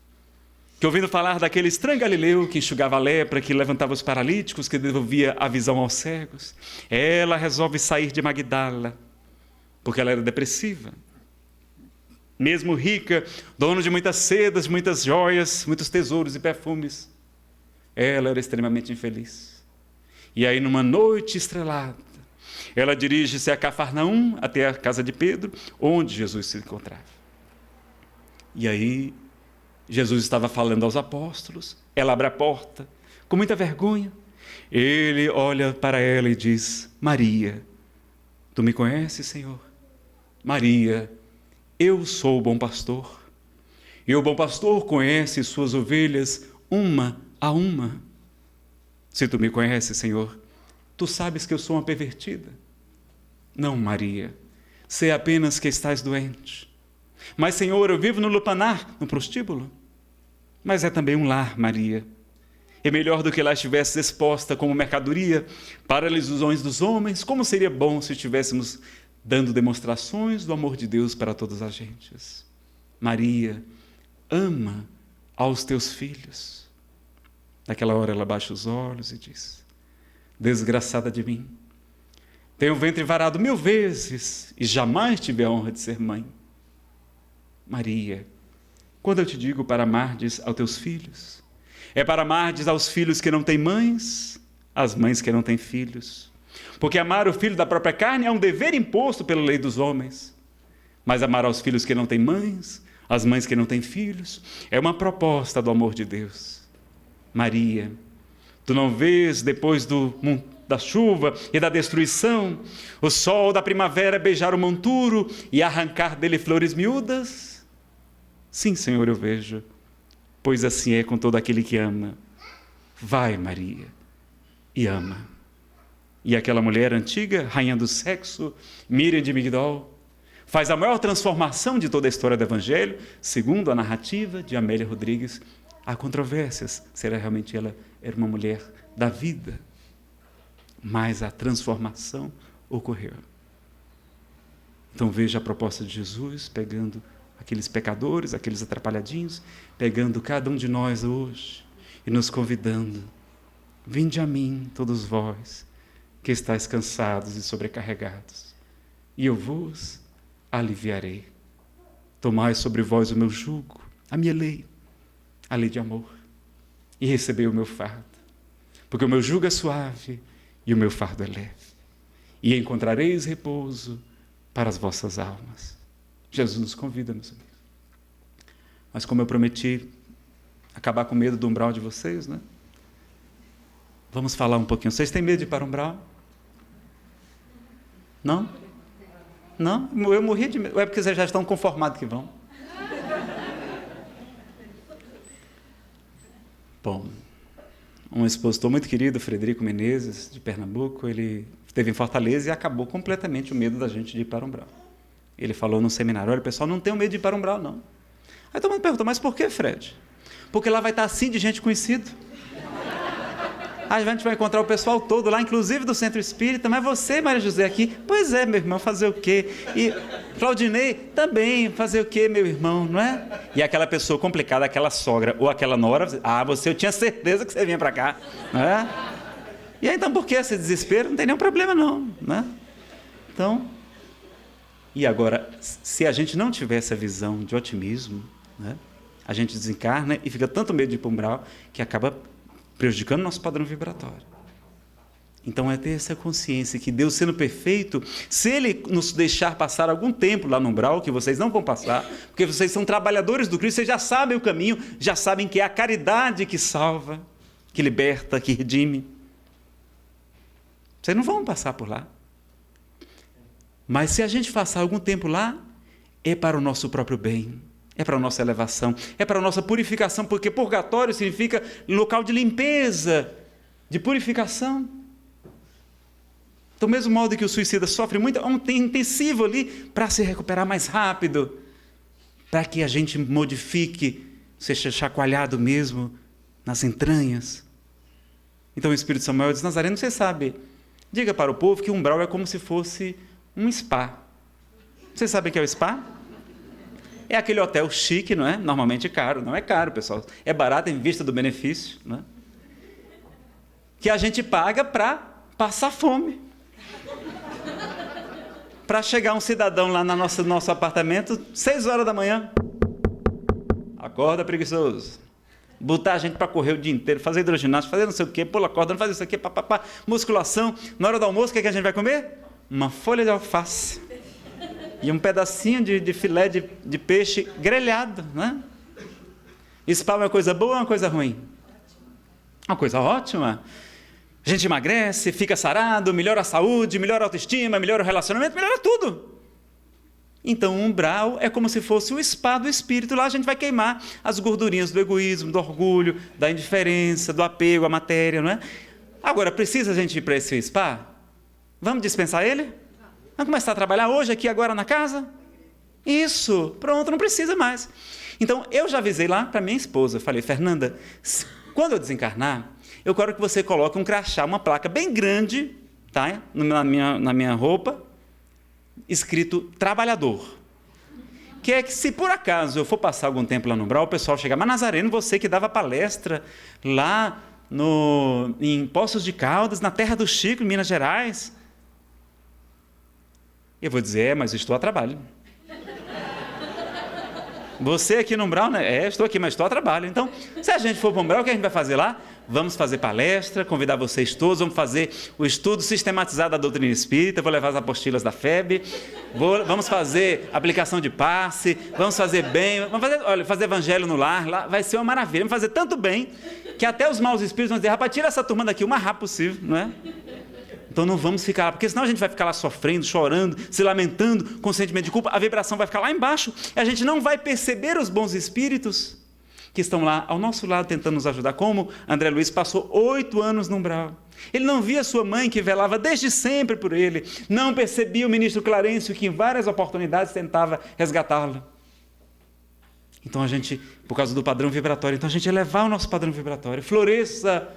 que ouvindo falar daquele estranho Galileu que enxugava a lepra, que levantava os paralíticos, que devolvia a visão aos cegos, ela resolve sair de Magdala, porque ela era depressiva. Mesmo rica, dona de muitas sedas, muitas joias, muitos tesouros e perfumes, ela era extremamente infeliz. E aí, numa noite estrelada, ela dirige-se a Cafarnaum, até a casa de Pedro, onde Jesus se encontrava. E aí, Jesus estava falando aos apóstolos, ela abre a porta, com muita vergonha. Ele olha para ela e diz: Maria. Tu me conheces, Senhor? Maria, eu sou o bom pastor. E o bom pastor conhece suas ovelhas uma a uma. Se tu me conheces, Senhor, tu sabes que eu sou uma pervertida. Não, Maria, sei apenas que estás doente. Mas, Senhor, eu vivo no lupanar, no prostíbulo. Mas é também um lar, Maria. É melhor do que lá estivesse exposta como mercadoria para as ilusões dos homens. Como seria bom se estivéssemos dando demonstrações do amor de Deus para todas as gentes. Maria, ama aos teus filhos. Naquela hora ela baixa os olhos e diz: desgraçada de mim, tenho o ventre varado 1000 vezes e jamais tive a honra de ser mãe. Maria, quando eu te digo para amardes aos teus filhos, é para amardes aos filhos que não têm mães, às mães que não têm filhos. Porque amar o filho da própria carne é um dever imposto pela lei dos homens. Mas amar aos filhos que não têm mães, às mães que não têm filhos, é uma proposta do amor de Deus. Maria, tu não vês depois da chuva e da destruição, o sol da primavera beijar o monturo e arrancar dele flores miúdas? Sim, Senhor, eu vejo, pois assim é com todo aquele que ama. Vai, Maria, e ama. E aquela mulher antiga, rainha do sexo, Miriam de Migdol, faz a maior transformação de toda a história do Evangelho, segundo a narrativa de Amélia Rodrigues. Há controvérsias, será realmente ela era uma mulher da vida? Mas a transformação ocorreu. Então veja a proposta de Jesus, pegando aqueles pecadores, aqueles atrapalhadinhos, pegando cada um de nós hoje e nos convidando: vinde a mim, todos vós, que estáis cansados e sobrecarregados, e eu vos aliviarei. Tomai sobre vós o meu jugo, a minha lei, a lei de amor, e recebei o meu fardo, porque o meu jugo é suave e o meu fardo é leve, e encontrareis repouso para as vossas almas. Jesus nos convida, meus amigos. Mas como eu prometi acabar com o medo do umbral de vocês, né? Vamos falar um pouquinho. Vocês têm medo de ir para o umbral? Não? Não? Eu morri de medo. É porque vocês já estão conformados que vão. Bom, um expositor muito querido, Frederico Menezes, de Pernambuco, ele esteve em Fortaleza e acabou completamente o medo da gente de ir para o umbral. Ele falou no seminário: olha, pessoal, não tem medo de ir para o umbral, não. Aí todo mundo perguntou: mas por que, Fred? Porque lá vai estar assim de gente conhecida. A gente vai encontrar o pessoal todo lá, inclusive do Centro Espírita. Mas você, Maria José, aqui? Pois é, meu irmão, fazer o quê? E Claudinei, também, fazer o quê, meu irmão, não é? E aquela pessoa complicada, aquela sogra ou aquela nora: eu tinha certeza que você vinha para cá, não é? E aí, então, por que esse desespero? Não tem nenhum problema, não, né? Então, e agora, se a gente não tiver essa visão de otimismo, né, a gente desencarna e fica tanto medo de ir para o umbral que acaba prejudicando nosso padrão vibratório. Então é ter essa consciência que Deus, sendo perfeito, se Ele nos deixar passar algum tempo lá no umbral, que vocês não vão passar, porque vocês são trabalhadores do Cristo, vocês já sabem o caminho, já sabem que é a caridade que salva, que liberta, que redime. Vocês não vão passar por lá. Mas se a gente passar algum tempo lá, é para o nosso próprio bem. É para a nossa elevação, é para a nossa purificação, porque purgatório significa local de limpeza, de purificação. Do mesmo modo que o suicida sofre muito, é um intensivo ali para se recuperar mais rápido, para que a gente modifique, seja chacoalhado mesmo nas entranhas. Então o Espírito Samuel diz: Nazareno, você sabe, diga para o povo que o umbral é como se fosse um spa. Vocês sabem o que é o spa? É aquele hotel chique, não é? Normalmente caro. Não é caro, pessoal. É barato em vista do benefício, não é? Que a gente paga para passar fome. Para chegar um cidadão lá no nosso apartamento, 6 horas da manhã. Acorda, preguiçoso. Botar a gente para correr o dia inteiro, fazer hidroginástica, fazer não sei o quê, pula corda, fazer isso aqui, papapá, musculação. Na hora do almoço, o que a gente vai comer? Uma folha de alface. E um pedacinho de filé de peixe grelhado, né? Spa é uma coisa boa ou uma coisa ruim? Uma coisa ótima. A gente emagrece, fica sarado, melhora a saúde, melhora a autoestima, melhora o relacionamento, melhora tudo. Então o umbral é como se fosse o spa do espírito. Lá a gente vai queimar as gordurinhas do egoísmo, do orgulho, da indiferença, do apego à matéria, não é? Agora, precisa a gente ir para esse spa? Vamos dispensar ele? Vamos começar a trabalhar hoje, aqui, agora, na casa? Isso, pronto, não precisa mais. Então, eu já avisei lá para minha esposa, falei: Fernanda, quando eu desencarnar, eu quero que você coloque um crachá, uma placa bem grande, tá, na minha roupa, escrito trabalhador. Que é que, se por acaso eu for passar algum tempo lá no umbral, o pessoal chegar: mas Nazareno, você que dava palestra lá em Poços de Caldas, na terra do Chico, em Minas Gerais. Eu vou dizer: mas eu estou a trabalho. Você aqui no umbral, né? Estou aqui, mas estou a trabalho. Então, se a gente for para o umbral, o que a gente vai fazer lá? Vamos fazer palestra, convidar vocês todos, vamos fazer o estudo sistematizado da doutrina espírita, vou levar as apostilas da FEB, vamos fazer aplicação de passe, vamos fazer bem, vamos fazer evangelho no lar, lá vai ser uma maravilha, vamos fazer tanto bem, que até os maus espíritos vão dizer: rapaz, tira essa turma daqui o mais rápido possível, não é? Então não vamos ficar lá, porque senão a gente vai ficar lá sofrendo, chorando, se lamentando, com sentimento de culpa, a vibração vai ficar lá embaixo, e a gente não vai perceber os bons espíritos que estão lá ao nosso lado tentando nos ajudar, como André Luiz passou 8 anos no umbral. Ele não via sua mãe, que velava desde sempre por ele, não percebia o ministro Clarencio, que em várias oportunidades tentava resgatá-lo. Então a gente, por causa do padrão vibratório, então a gente elevar o nosso padrão vibratório, floresça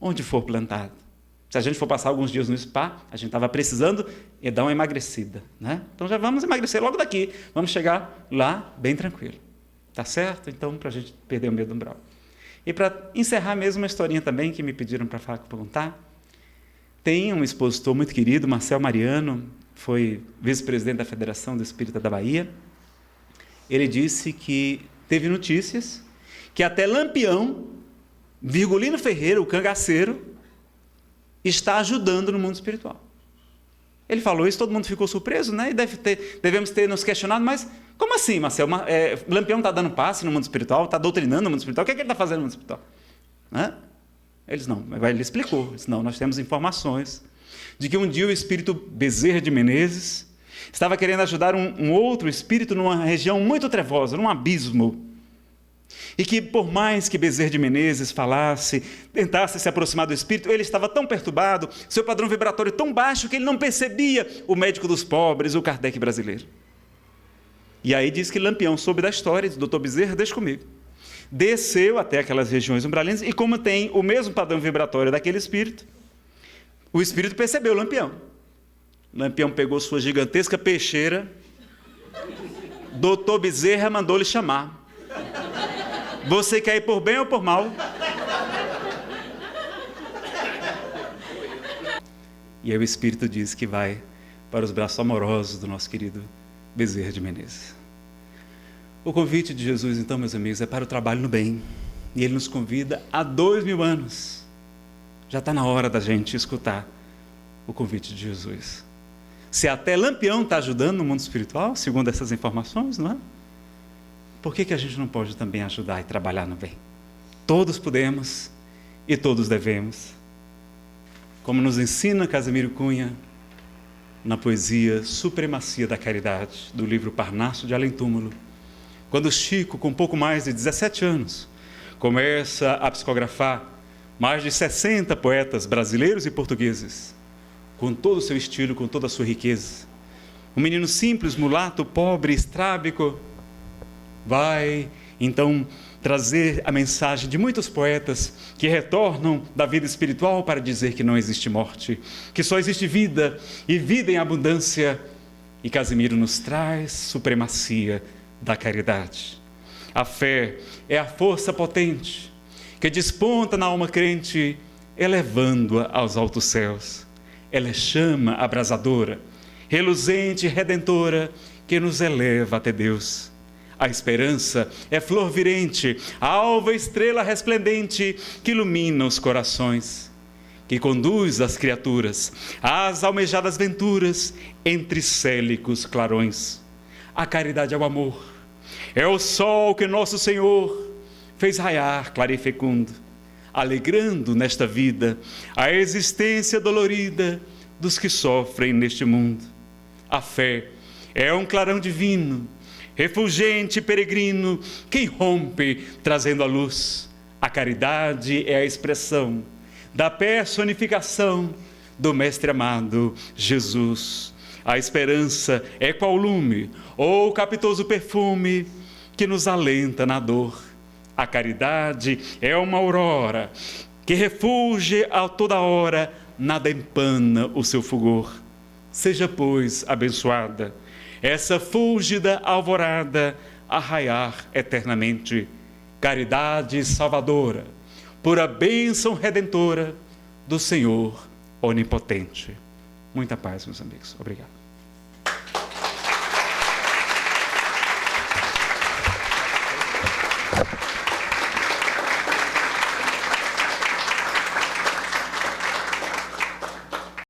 onde for plantado. Se a gente for passar alguns dias no spa, a gente estava precisando dar uma emagrecida, né? Então já vamos emagrecer logo daqui, vamos chegar lá bem tranquilo. Tá certo? Então, para a gente perder o medo do umbral. E para encerrar mesmo uma historinha também que me pediram para contar. Tem um expositor muito querido, Marcel Mariano, foi vice-presidente da Federação do Espírita da Bahia. Ele disse que teve notícias que até Lampião, Virgulino Ferreira, o cangaceiro, está ajudando no mundo espiritual. Ele falou isso, todo mundo ficou surpreso, né? E devemos ter nos questionado, mas como assim, Marcel? Lampião está dando passe no mundo espiritual, está doutrinando no mundo espiritual, o que é que ele está fazendo no mundo espiritual? Né? Ele explicou. Ele disse, não, nós temos informações de que um dia o espírito Bezerra de Menezes estava querendo ajudar um outro espírito numa região muito trevosa, num abismo. E que por mais que Bezerra de Menezes falasse, tentasse se aproximar do espírito, ele estava tão perturbado, seu padrão vibratório tão baixo, que ele não percebia o médico dos pobres, o Kardec brasileiro. E aí diz que Lampião soube da história, disse, doutor Bezerra, deixa comigo. Desceu até aquelas regiões umbralinas, e como tem o mesmo padrão vibratório daquele espírito, o espírito percebeu Lampião. Lampião pegou sua gigantesca peixeira, doutor Bezerra mandou-lhe chamar. Você quer ir por bem ou por mal? E aí o Espírito diz que vai para os braços amorosos do nosso querido Bezerra de Menezes. O convite de Jesus, então, meus amigos, é para o trabalho no bem. E Ele nos convida há 2000 anos. Já está na hora da gente escutar o convite de Jesus. Se até Lampião está ajudando no mundo espiritual, segundo essas informações, não é? Por que a gente não pode também ajudar e trabalhar no bem? Todos podemos e todos devemos. Como nos ensina Casimiro Cunha, na poesia Supremacia da Caridade, do livro Parnaso de Além Túmulo, quando Chico, com pouco mais de 17 anos, começa a psicografar mais de 60 poetas brasileiros e portugueses, com todo o seu estilo, com toda a sua riqueza. Um menino simples, mulato, pobre, estrábico, vai, então, trazer a mensagem de muitos poetas que retornam da vida espiritual para dizer que não existe morte, que só existe vida, e vida em abundância. E Casimiro nos traz supremacia da caridade. A fé é a força potente que desponta na alma crente, elevando-a aos altos céus. Ela é chama abrasadora, reluzente e redentora, que nos eleva até Deus. A esperança é flor virente, a alva estrela resplendente que ilumina os corações, que conduz as criaturas às almejadas venturas entre célicos clarões. A caridade é o amor, é o sol que nosso Senhor fez raiar claro e fecundo, alegrando nesta vida a existência dolorida dos que sofrem neste mundo. A fé é um clarão divino, refulgente peregrino, que irrompe trazendo a luz. A caridade é a expressão da personificação do Mestre amado Jesus. A esperança é qual lume ou capitoso perfume que nos alenta na dor. A caridade é uma aurora que refulge a toda hora, nada empana o seu fulgor. Seja, pois, abençoada essa fúlgida alvorada a raiar eternamente, caridade salvadora, pura bênção redentora do Senhor onipotente. Muita paz, meus amigos. Obrigado.